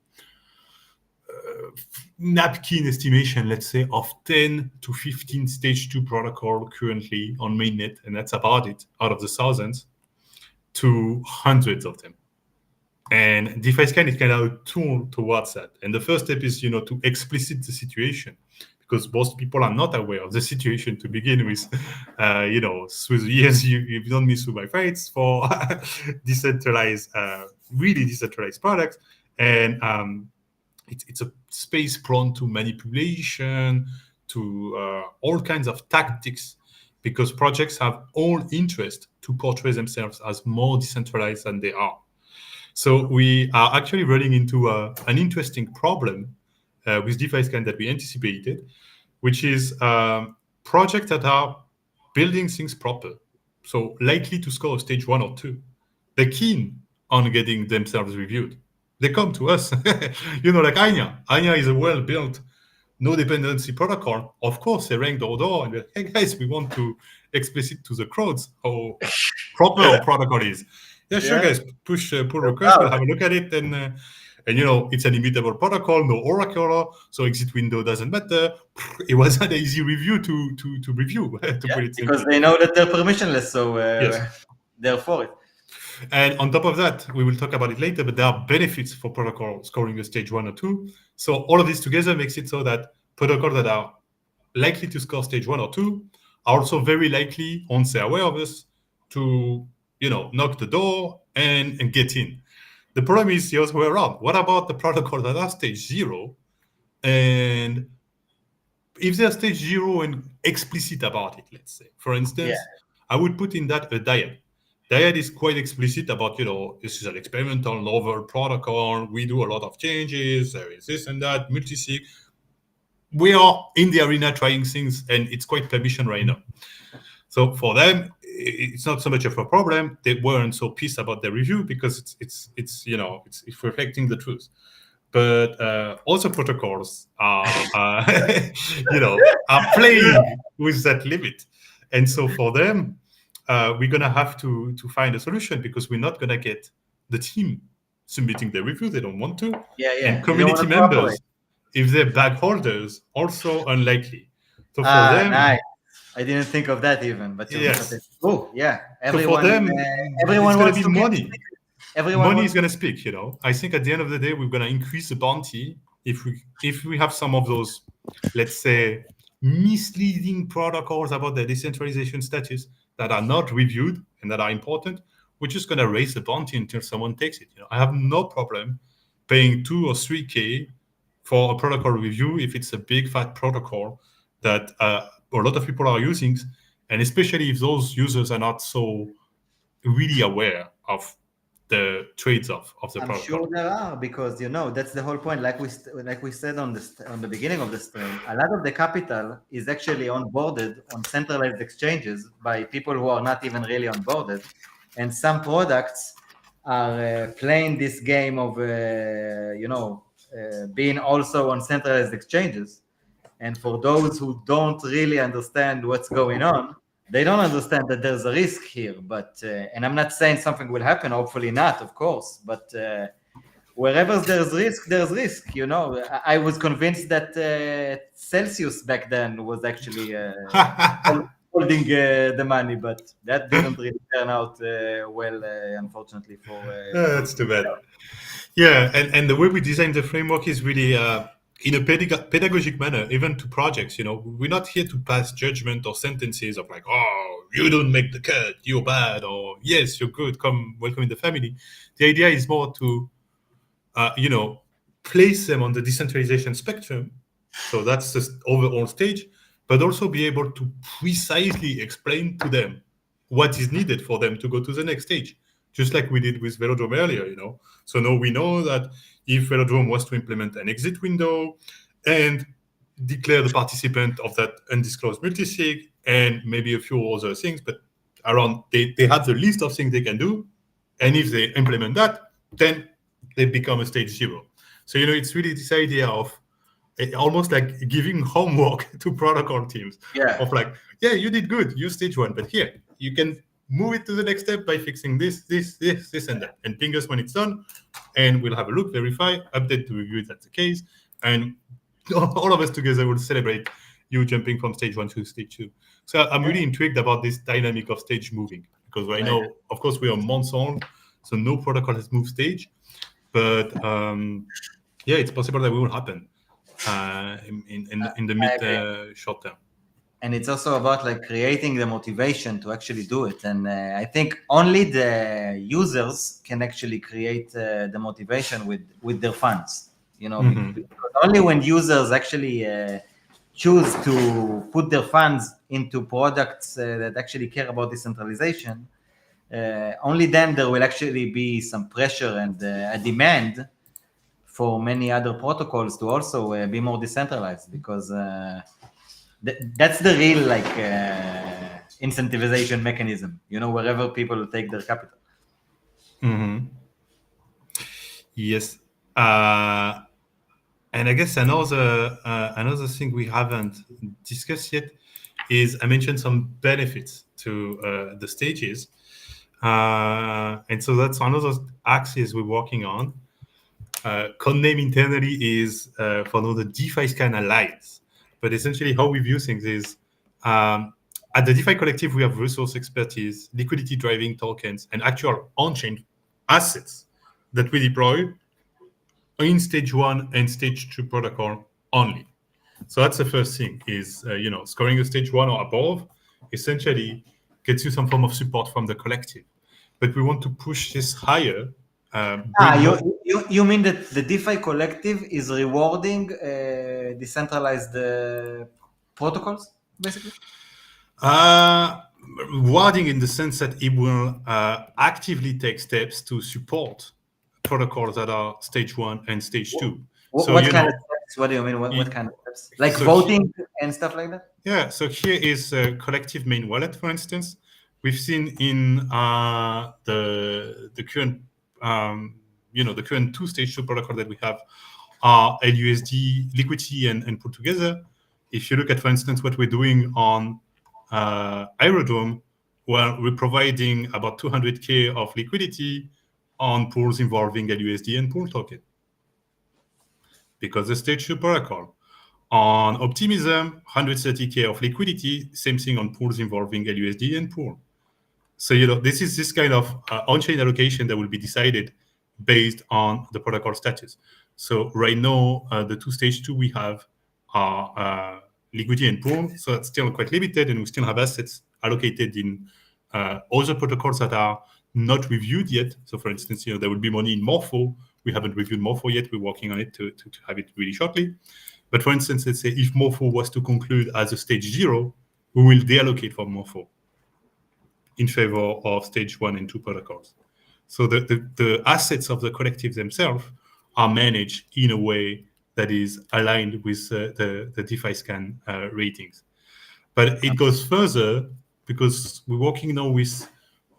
napkin estimation, let's say, of 10 to 15 stage 2 protocol currently on mainnet, and that's about it out of the thousands, to hundreds of them. And DeFi Scan is kind of a tool towards that. And the first step is, to explicit the situation, because most people are not aware of the situation to begin with. Through the years, you've done me through my fights for decentralized, really decentralized products. And it's a space prone to manipulation, to all kinds of tactics, because projects have all interest to portray themselves as more decentralized than they are. So we are actually running into an interesting problem with DeFi Scan that we anticipated, which is projects that are building things proper, so likely to score stage 1 or 2. They're keen on getting themselves reviewed. They come to us, like Anya. Anya is a well-built, no dependency protocol. Of course, they rang the door and they're, hey guys, we want to explicit to the crowds how proper our protocol is. Yeah, sure, guys. Pull request. We'll have a look at it, and it's an immutable protocol, no oracle, so exit window doesn't matter. It was an easy review to review. Put it simply. Because they know that they're permissionless, so they're for it. And on top of that, we will talk about it later, but there are benefits for protocol scoring a stage 1 or 2. So all of this together makes it so that protocols that are likely to score stage 1 or 2 are also very likely, once they're aware of us, to knock the door and get in. The problem is the other way around. What about the protocols that are stage 0? And if they're stage 0 and explicit about it, let's say, for instance, I would put in that a dyad. Dyad is quite explicit about, this is an experimental novel protocol. We do a lot of changes. There is this and that, multi-sig. We are in the arena trying things, and it's quite permission right now. So for them, it's not so much of a problem. They weren't so pissed about the review because it's reflecting the truth. But also protocols are are playing with that limit, and so for them, we're gonna have to find a solution, because we're not gonna get the team submitting their review, they don't want to. Yeah. And They don't want community to cooperate. members, if they're bag holders, also unlikely. So for them, Nice. I didn't think of that even, but yes. oh yeah, So for them, everyone it's going wants to be to keep money. secret. Everyone Money wants is going to speak. I think at the end of the day, we're going to increase the bounty if we have some of those, let's say, misleading protocols about the decentralization status that are not reviewed and that are important. We're just going to raise the bounty until someone takes it. I have no problem paying 2 or 3K for a protocol review if it's a big fat protocol that a lot of people are using, and especially if those users are not so really aware of the trades of the I'm protocol. sure there are, because that's the whole point. Like we said on the beginning of the stream, a lot of the capital is actually onboarded on centralized exchanges by people who are not even really onboarded, and some products are playing this game of being also on centralized exchanges. And for those who don't really understand what's going on, they don't understand that there's a risk here. But and I'm not saying something will happen, hopefully not, of course, but wherever there's risk, there's risk. I was convinced that Celsius back then was actually holding the money, but that didn't really turn out well, unfortunately. That's too bad. Yeah, and the way we design the framework is really in a pedagogic manner, even to projects. We're not here to pass judgment or sentences of like, oh, you don't make the cut, you're bad, or yes, you're good, welcome in the family. The idea is more to, place them on the decentralization spectrum. So that's the overall stage, but also be able to precisely explain to them what is needed for them to go to the next stage, just like we did with Velodrome earlier. So now we know that if Velodrome was to implement an exit window and declare the participant of that undisclosed multisig and maybe a few other things, but they have the list of things they can do, and if they implement that, then they become a stage 0. So it's really this idea of almost like giving homework to protocol teams. Yeah. Of like, yeah, you did good, you stage 1, but here you can move it to the next step by fixing this, and that, and ping us when it's done, and we'll have a look, verify, update to review if that's the case, and all of us together will celebrate you jumping from stage 1 to stage 2. So I'm really intrigued about this dynamic of stage moving, because right now, of course, we are months on, so no protocol has moved stage, but yeah, it's possible that will happen in the mid short term. And it's also about like creating the motivation to actually do it. And I think only the users can actually create the motivation with their funds. Because only when users actually choose to put their funds into products that actually care about decentralization, only then there will actually be some pressure and a demand for many other protocols to also be more decentralized, because that's the real incentivization mechanism, wherever people take their capital. Yes. And I guess another thing we haven't discussed yet is I mentioned some benefits to the stages. And so that's another axis we're working on. Codename internally is for now the DeFi Scan Alliance. But essentially how we view things is at the DeFi Collective, we have resource expertise, liquidity driving tokens, and actual on-chain assets that we deploy in stage 1 and stage 2 protocol only. So that's the first thing is, scoring a stage 1 or above essentially gets you some form of support from the collective. But we want to push this higher. You mean that the DeFi Collective is rewarding decentralized protocols, basically? Rewarding in the sense that it will actively take steps to support protocols that are stage 1 and stage 2. What kind of steps? What do you mean? What kind of steps? Like voting and stuff like that? Yeah. So here is a collective main wallet, for instance. We've seen in the current the current 2 stage 2 protocol that we have are LUSD, liquidity, and put together. If you look at, for instance, what we're doing on Aerodrome, well, we're providing about 200K of liquidity on pools involving LUSD and pool token, because the stage 2 protocol. On optimism, 130K of liquidity, same thing on pools involving LUSD and pool. So, this is this kind of on-chain allocation that will be decided based on the protocol status. So right now, the two stage 2 we have are liquidity and pool. So that's still quite limited, and we still have assets allocated in other protocols that are not reviewed yet. So for instance, there will be money in Morpho. We haven't reviewed Morpho yet. We're working on it to have it really shortly. But for instance, let's say if Morpho was to conclude as a stage 0, we will deallocate from Morpho in favor of stage 1 and 2 protocols. So the assets of the collective themselves are managed in a way that is aligned with the DeFi Scan ratings. But it goes further, because we're working now with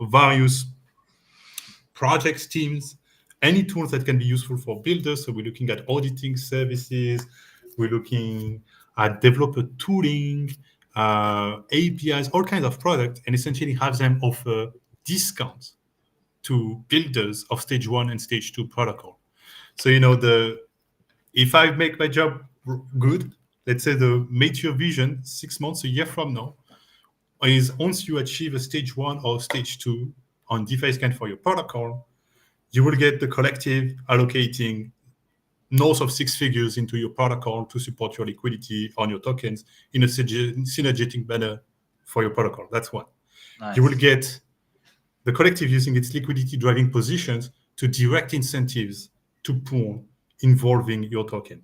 various projects, teams, any tools that can be useful for builders. So we're looking at auditing services, we're looking at developer tooling, APIs, all kinds of products, and essentially have them offer discounts to builders of stage 1 and stage 2 protocol. So, if I make my job good, let's say the mature vision 6 months, a year from now, is once you achieve a stage 1 or stage 2 on DeFi Scan for your protocol, you will get the collective allocating north of 6 figures into your protocol to support your liquidity on your tokens in a synergetic manner for your protocol. That's one. Nice. You will get the collective using its liquidity driving positions to direct incentives to pool involving your token.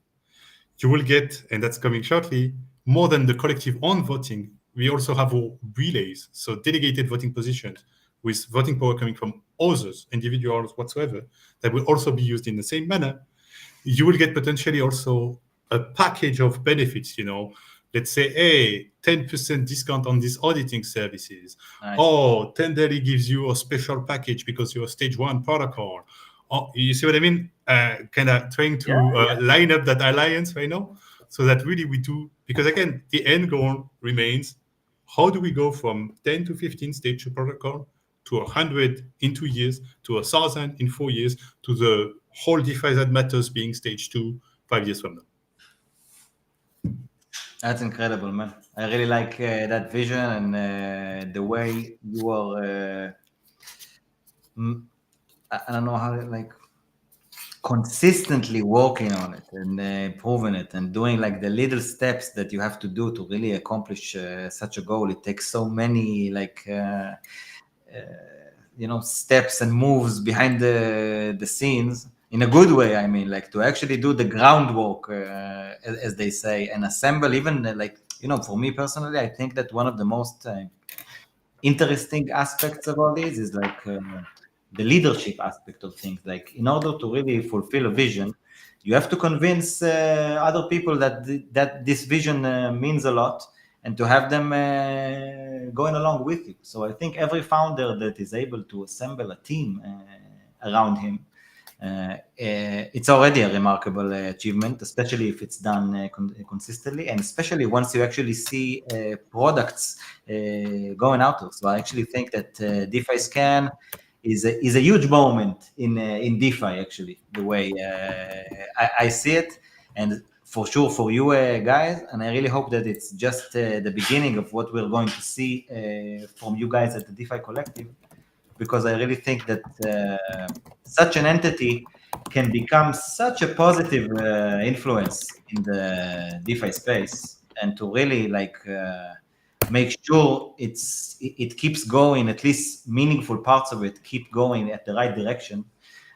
You will get, and that's coming shortly, more than the collective on voting. We also have relays, so delegated voting positions with voting power coming from others, individuals whatsoever, that will also be used in the same manner. You will get potentially also a package of benefits, let's say, hey, 10% discount on these auditing services. Nice. Oh, Tenderly gives you a special package because you're a stage 1 protocol. Oh, you see what I mean? Kind of trying to line up that alliance right now, so that really we do, because again, the end goal remains, how do we go from 10 to 15 stage 2 protocol to 100 in 2 years, to 1,000 in 4 years, to the whole DeFi that matters being stage 2 5 years from now. That's incredible, man. I really like that vision and the way you are, I don't know how, consistently working on it and improving it and doing the little steps that you have to do to really accomplish such a goal. It takes so many steps and moves behind the scenes in a good way. I mean, to actually do the groundwork, as they say, and assemble even for me personally, I think that one of the most interesting aspects of all this is the leadership aspect of things. In order to really fulfill a vision, you have to convince other people that this vision means a lot, and to have them going along with you. So I think every founder that is able to assemble a team around him, it's already a remarkable achievement, especially if it's done consistently, and especially once you actually see products going out there. So I actually think that DeFi Scan is a huge moment in DeFi, actually, the way I see it, and for sure for you guys, and I really hope that it's just the beginning of what we're going to see from you guys at the DeFi Collective, because I really think that such an entity can become such a positive influence in the DeFi space, and to really make sure it keeps going, at least meaningful parts of it keep going at the right direction.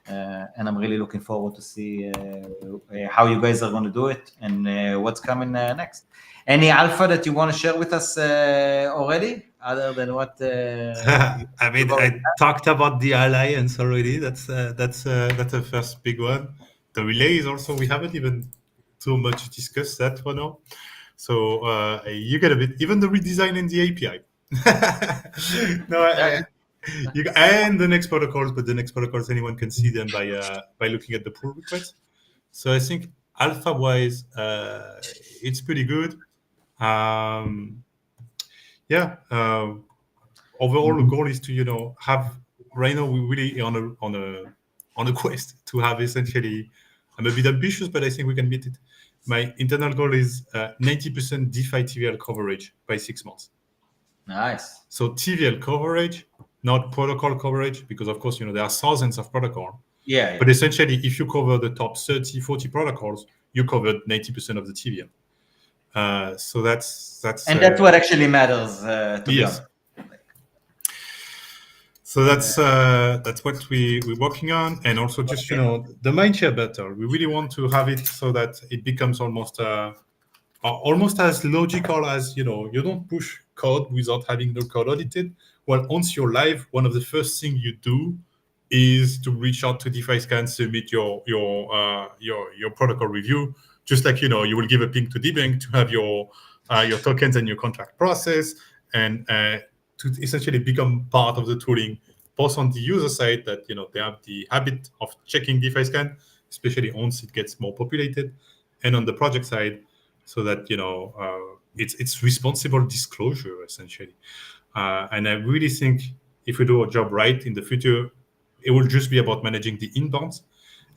And I'm really looking forward to see how you guys are going to do it and what's coming next. Any alpha that you want to share with us already, other than what? I mean, I talked about the alliance already. That's the first big one. The relays also, we haven't even too much discussed that for now. So you get a bit, even the redesign in the API. And the next protocols, but the next protocols, anyone can see them by looking at the pull request. So I think alpha wise, it's pretty good. Overall, the goal is to have, right now we're really on a on a quest to have essentially, I'm a bit ambitious, but I think we can meet it. My internal goal is 90% DeFi TVL coverage by 6 months. Nice. So TVL coverage, not protocol coverage, because of course, there are thousands of protocols. Yeah. But essentially, if you cover the top 30, 40 protocols, you covered 90% of the TVL. So that's and that's what actually matters, to be yes. honest. So that's what we're working on, and also just the mindshare battle. We really want to have it so that it becomes almost as logical as you don't push code without having the code audited. Well, once you're live, one of the first things you do is to reach out to DeFi Scan, submit your protocol review, just like you will give a ping to DBank to have your tokens and your contract process, and to essentially become part of the tooling, both on the user side that they have the habit of checking DeFi Scan, especially once it gets more populated, and on the project side, so that it's responsible disclosure essentially. And I really think if we do our job right in the future, it will just be about managing the inbounds,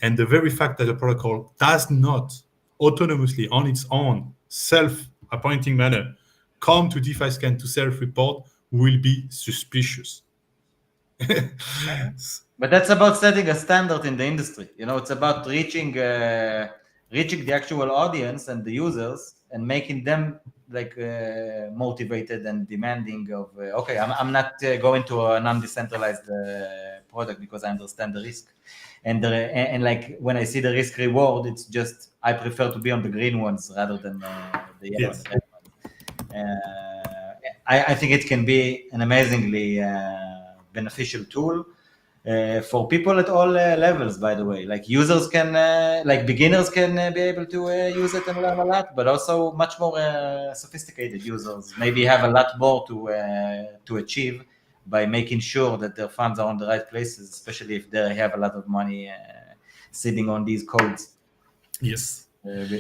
and the very fact that the protocol does not autonomously on its own self-appointing manner come to DeFi Scan to self-report will be suspicious. But that's about setting a standard in the industry. It's about reaching the actual audience and the users and making them motivated and demanding of okay, I'm not going to a non-decentralized product because I understand the risk, and like when I see the risk reward, it's just I prefer to be on the green ones rather than the yellow and red ones. I think it can be an amazingly beneficial tool for people at all levels, by the way. Like users can, like beginners can be able to use it and learn a lot, but also much more sophisticated users maybe have a lot more to achieve by making sure that their funds are on the right places, especially if they have a lot of money sitting on these codes. Yes.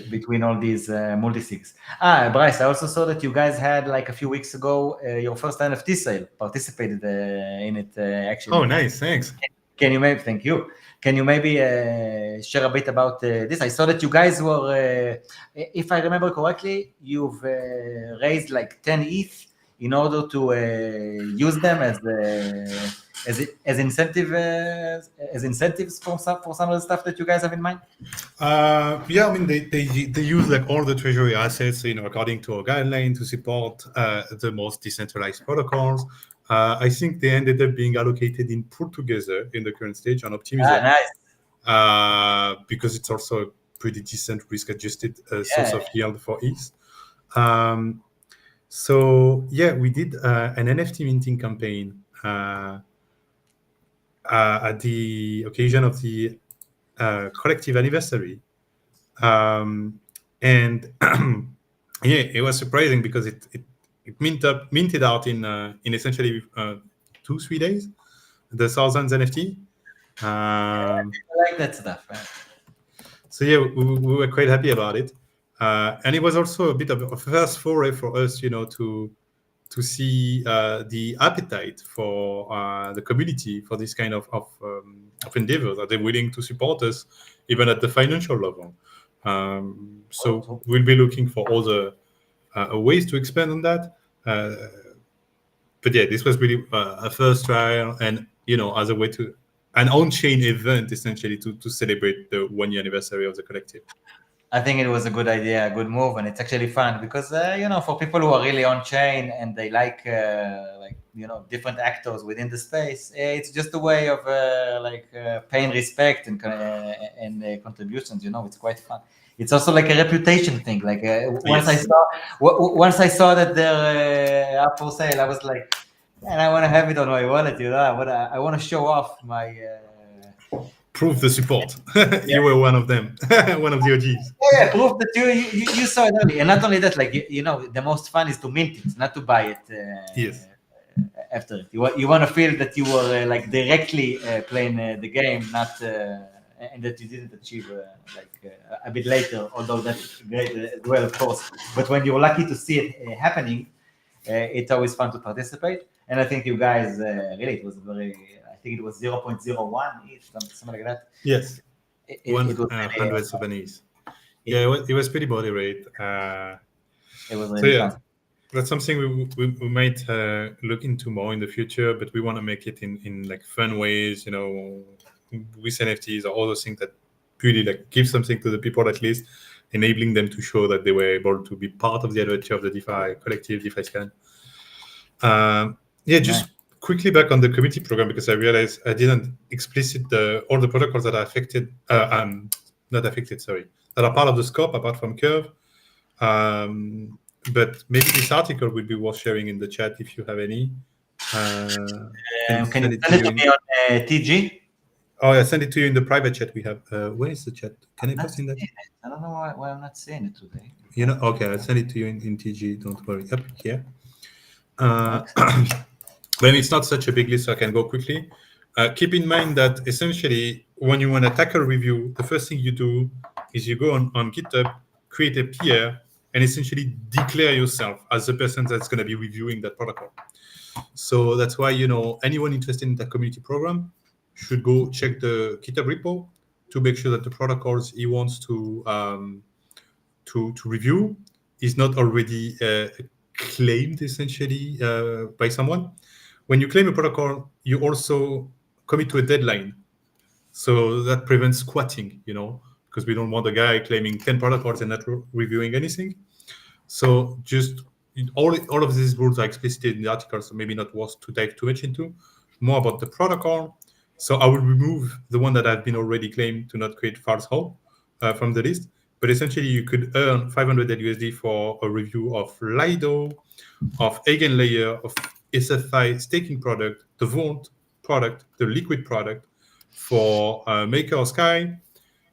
Between all these multi-sigs. Bryce, I also saw that you guys had like a few weeks ago your first NFT sale, participated in it actually. Oh, nice, thanks. Thank you. Can you maybe share a bit about this? I saw that you guys were, if I remember correctly, you've raised like 10 ETH in order to use them as incentives for some of the stuff that you guys have in mind. Yeah, I mean they use like all the treasury assets, according to our guideline to support the most decentralized protocols. I think they ended up being allocated in pool together in the current stage on Optimism. Nice. Because it's also a pretty decent risk-adjusted source of yield for ETH. So yeah, we did an NFT minting campaign at the occasion of the collective anniversary, and yeah, it was surprising because it minted out in essentially 2-3 days, the thousands NFT. I like that stuff. Right? So yeah, we were quite happy about it, and it was also a bit of a first foray for us, to see the appetite for the community for this kind of endeavors. Are they willing to support us even at the financial level? So we'll be looking for other ways to expand on that. But yeah, this was really a first trial, and as a way to an on-chain event essentially to celebrate the 1-year anniversary of the collective. I think it was a good idea, a good move, and it's actually fun because for people who are really on chain and they like different actors within the space, it's just a way of paying respect and contributions. It's quite fun. It's also like a reputation thing. Like once I saw that they're up for sale, I was like, man, I want to have it on my wallet. I want to show off my. Prove the support. You were one of them, one of the OGs. Yeah, prove that you saw it early. And not only that, like, the most fun is to mint it, not to buy it yes. After it. You want to feel that you were directly playing the game, not and that you didn't achieve a bit later, although that's great as well, of course. But when you're lucky to see it happening, it's always fun to participate. And I think you guys, really, it was a very, I think it was 0.01 ETH, something like that. Yes, It was hundreds of an ETH. Yeah, it was pretty moderate. It was So really yeah, fun. that's something we might look into more in the future, but we want to make it in like fun ways, you know, with NFTs or all those things that really like give something to the people, at least enabling them to show that they were able to be part of the adventure of the DeFi Collective, DeFi Scan. Yeah, just quickly back on the community program, because I realized I didn't explicit all the protocols that are affected, not affected, sorry, that are part of the scope apart from Curve. But maybe this article would be worth sharing in the chat if you have any. Can you send it to me on TG? Oh, yeah, send it to you in the private chat we have. Where is the chat? Can I post in that? I don't know why I'm not seeing it today. You know, okay, I'll send it to you in TG. Don't worry. Up here. But it's not such a big list, so I can go quickly. Keep in mind that essentially, when you want to tackle review, the first thing you do is you go on GitHub, create a peer, and essentially declare yourself as the person that's going to be reviewing that protocol. So that's why, you know, anyone interested in that community program should go check the GitHub repo to make sure that the protocols he wants to review is not already claimed essentially by someone. When you claim a protocol, you also commit to a deadline. So that prevents squatting, you know, because we don't want a guy claiming 10 protocols and not reviewing anything. So just all of these rules are explicit in the article, so maybe not worth to dive too much into. More about the protocol. So I will remove the one that I've been already claimed to not create false hope from the list. But essentially, you could earn 500 USD for a review of Lido, of Eigenlayer, of SFI staking product, the Vault product, the Liquid product for Maker Sky.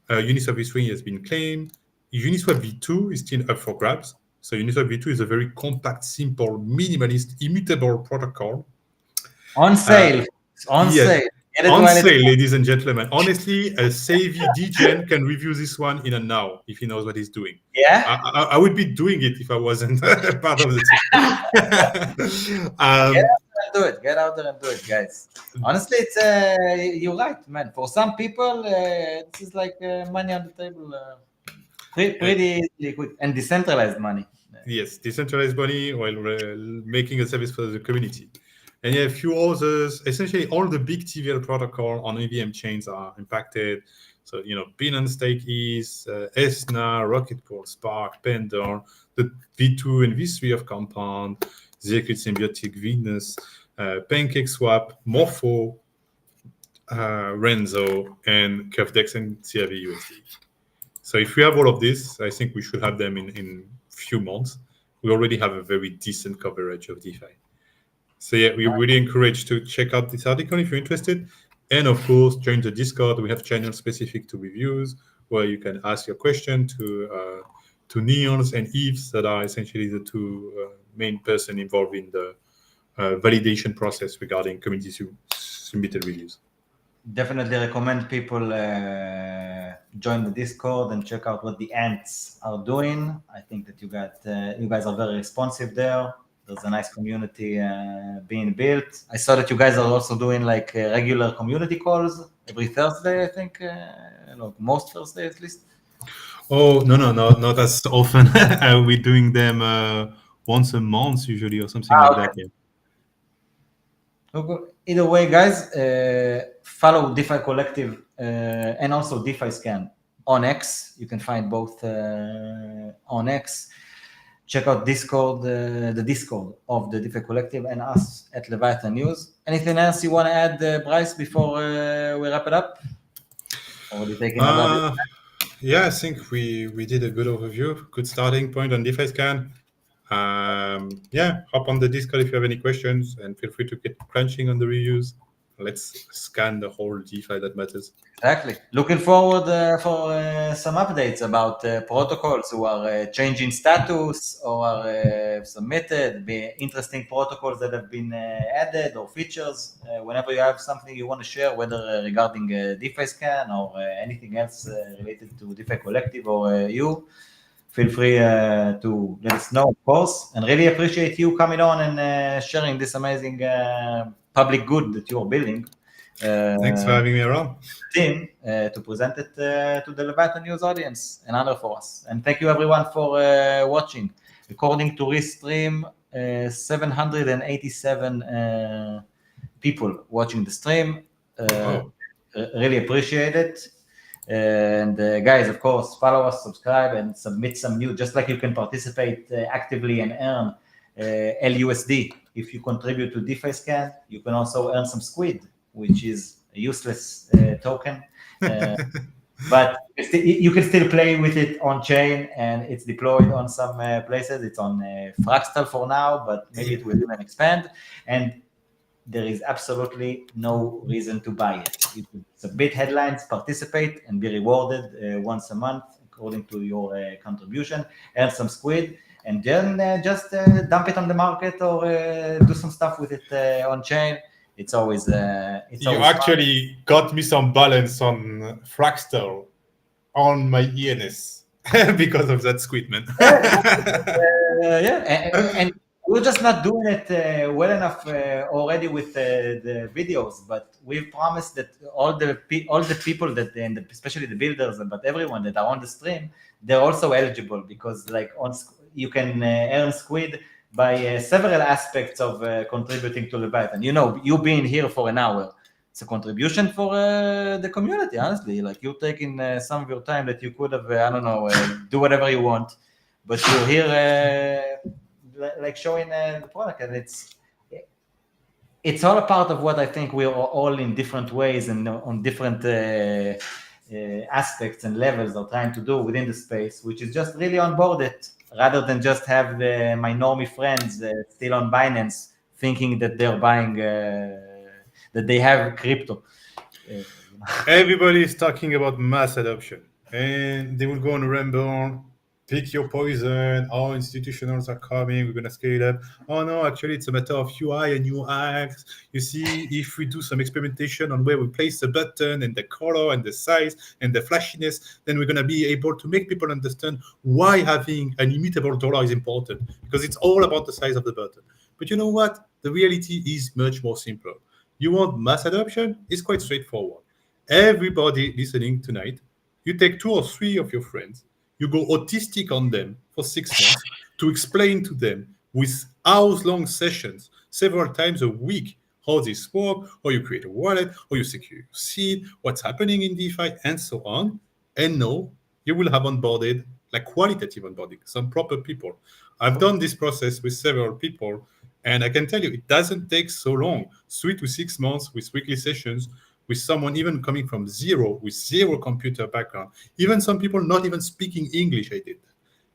Uniswap v3 has been claimed. Uniswap v2 is still up for grabs. So Uniswap v2 is a very compact, simple, minimalist, immutable protocol. On sale. On sale. On sale, ladies and gentlemen. Honestly, a savvy DGen can review this one in an hour if he knows what he's doing. Yeah, I would be doing it if I wasn't part of the team. Get out there and do it, guys. Honestly, it's you're right, man. For some people, this is like money on the table, pretty quick, and decentralized money. Yes, decentralized money while making a service for the community. And yeah, a few others, essentially all the big TVL protocol on EVM chains are impacted. So, you know, Binance Stake Ease, Esna, Rocket Pool, Spark, Pendor, the V2 and V3 of Compound, Zircuit Symbiotic, Venus, PancakeSwap, Morpho, Renzo, and Curvedex and CRV USD. So if we have all of this, I think we should have them in few months. We already have a very decent coverage of DeFi. So yeah, we really encourage to check out this article if you're interested. And of course, join the Discord. We have channels specific to reviews where you can ask your question to Neons and Eves that are essentially the two main person involved in the validation process regarding community submitted reviews. Definitely recommend people join the Discord and check out what the ants are doing. I think that you guys are very responsive there. There's a nice community being built. I saw that you guys are also doing like regular community calls every Thursday, I think, most Thursdays at least. Oh, no, not as often. We're doing them once a month usually or something like that. Yeah. Either way, guys, follow DeFi Collective and also DeFi Scan on X. You can find both on X. Check out Discord, the Discord of the DeFi Collective and us at Leviathan News. Anything else you want to add, Bryce, before we wrap it up? Or you take another? Yeah, I think we did a good overview, good starting point on DeFi Scan. Yeah, hop on the Discord if you have any questions, and feel free to get crunching on the reviews. Let's scan the whole DeFi that matters. Exactly. Looking forward for some updates about protocols who are changing status or are submitted, interesting protocols that have been added or features. Whenever you have something you want to share, whether regarding DeFi Scan or anything else related to DeFi Collective or you, feel free to let us know, of course. And really appreciate you coming on and sharing this amazing public good that you are building. Thanks for having me around. Team to present it to the Leviathan News audience. An honor for us. And thank you everyone for watching. According to Restream, 787 people watching the stream. Wow. Really appreciate it. And guys, of course, follow us, subscribe, and submit some news. Just like you can participate actively and earn LUSD. If you contribute to DeFi Scan, you can also earn some squid, which is a useless token. But you can still play with it on chain, and it's deployed on some places. It's on Fractal for now, but maybe it will even expand. And there is absolutely no reason to buy it. You can submit headlines, participate, and be rewarded once a month according to your contribution, earn some squid, and then just dump it on the market or do some stuff with it on chain. It's always you actually got me some balance on Fractal on my ENS because of that squid, man. And we're just not doing it well enough already with the videos, but we've promised that all the people that, and especially the builders, but everyone that are on the stream, they're also eligible because like you can earn squid by several aspects of contributing to Leviathan. You know, you being here for an hour, it's a contribution for the community, honestly. Like you're taking some of your time that you could have, I don't know, do whatever you want, but you're here like showing the product, and it's all a part of what I think we are all in different ways and on different aspects and levels are trying to do within the space, which is just really on board it, rather than just have my normie friends still on Binance thinking that they're buying, that they have crypto. Everybody is talking about mass adoption, and they will go on Ramble, pick your poison. Oh, institutionals are coming. We're gonna scale up. Oh no, actually, it's a matter of UI and UX. You see, if we do some experimentation on where we place the button and the color and the size and the flashiness, then we're gonna be able to make people understand why having an immutable dollar is important, because it's all about the size of the button. But you know what? The reality is much more simpler. You want mass adoption? It's quite straightforward. Everybody listening tonight, you take 2 or 3 of your friends, you go autistic on them for 6 months to explain to them with hours-long sessions, several times a week, how this works, how you create a wallet, how you secure your seed, what's happening in DeFi, and so on. And no, you will have onboarded, like qualitative onboarding, some proper people. I've done this process with several people, and I can tell you, it doesn't take so long, 3 to 6 months with weekly sessions, with someone even coming from zero, with zero computer background, even some people not even speaking English, I did.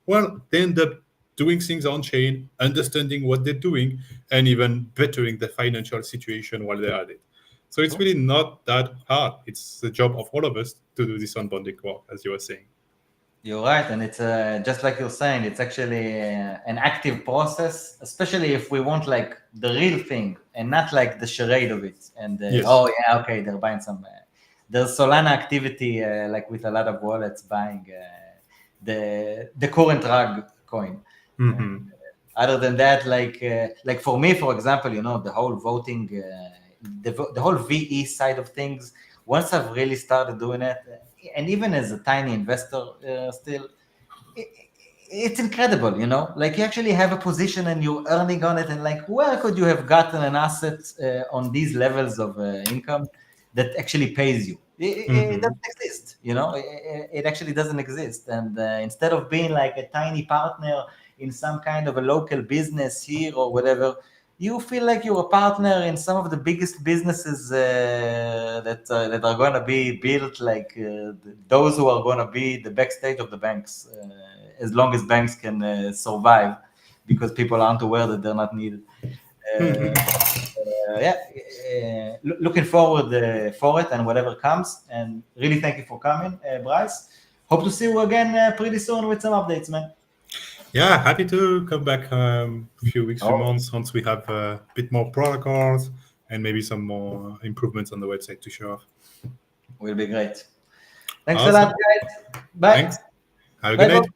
Well, they end up doing things on chain, understanding what they're doing, and even bettering the financial situation while they're at it. So it's really not that hard. It's the job of all of us to do this onboarding work, as you were saying. You're right, and it's just like you're saying, it's actually an active process, especially if we want like the real thing and not like the charade of it. And Yes. oh yeah, okay, they're buying some. There's Solana activity like with a lot of wallets buying the current rug coin. Other than that, like for me, for example, you know, the whole voting, the whole VE side of things. Once I've really started doing it, and even as a tiny investor still, it's incredible, you know, like you actually have a position and you're earning on it, and like where could you have gotten an asset on these levels of income that actually pays you? It doesn't exist, you know, it actually doesn't exist. And instead of being like a tiny partner in some kind of a local business here or whatever, you feel like you're a partner in some of the biggest businesses that are going to be built, like those who are going to be the backstage of the banks, as long as banks can survive, because people aren't aware that they're not needed. Looking forward for it and whatever comes. And really thank you for coming, Bryce. Hope to see you again pretty soon with some updates, man. Yeah, happy to come back a few weeks, few months, once we have a bit more protocols and maybe some more improvements on the website to show off. Will be great. Thanks a lot, guys. Bye. Thanks. Have a good night.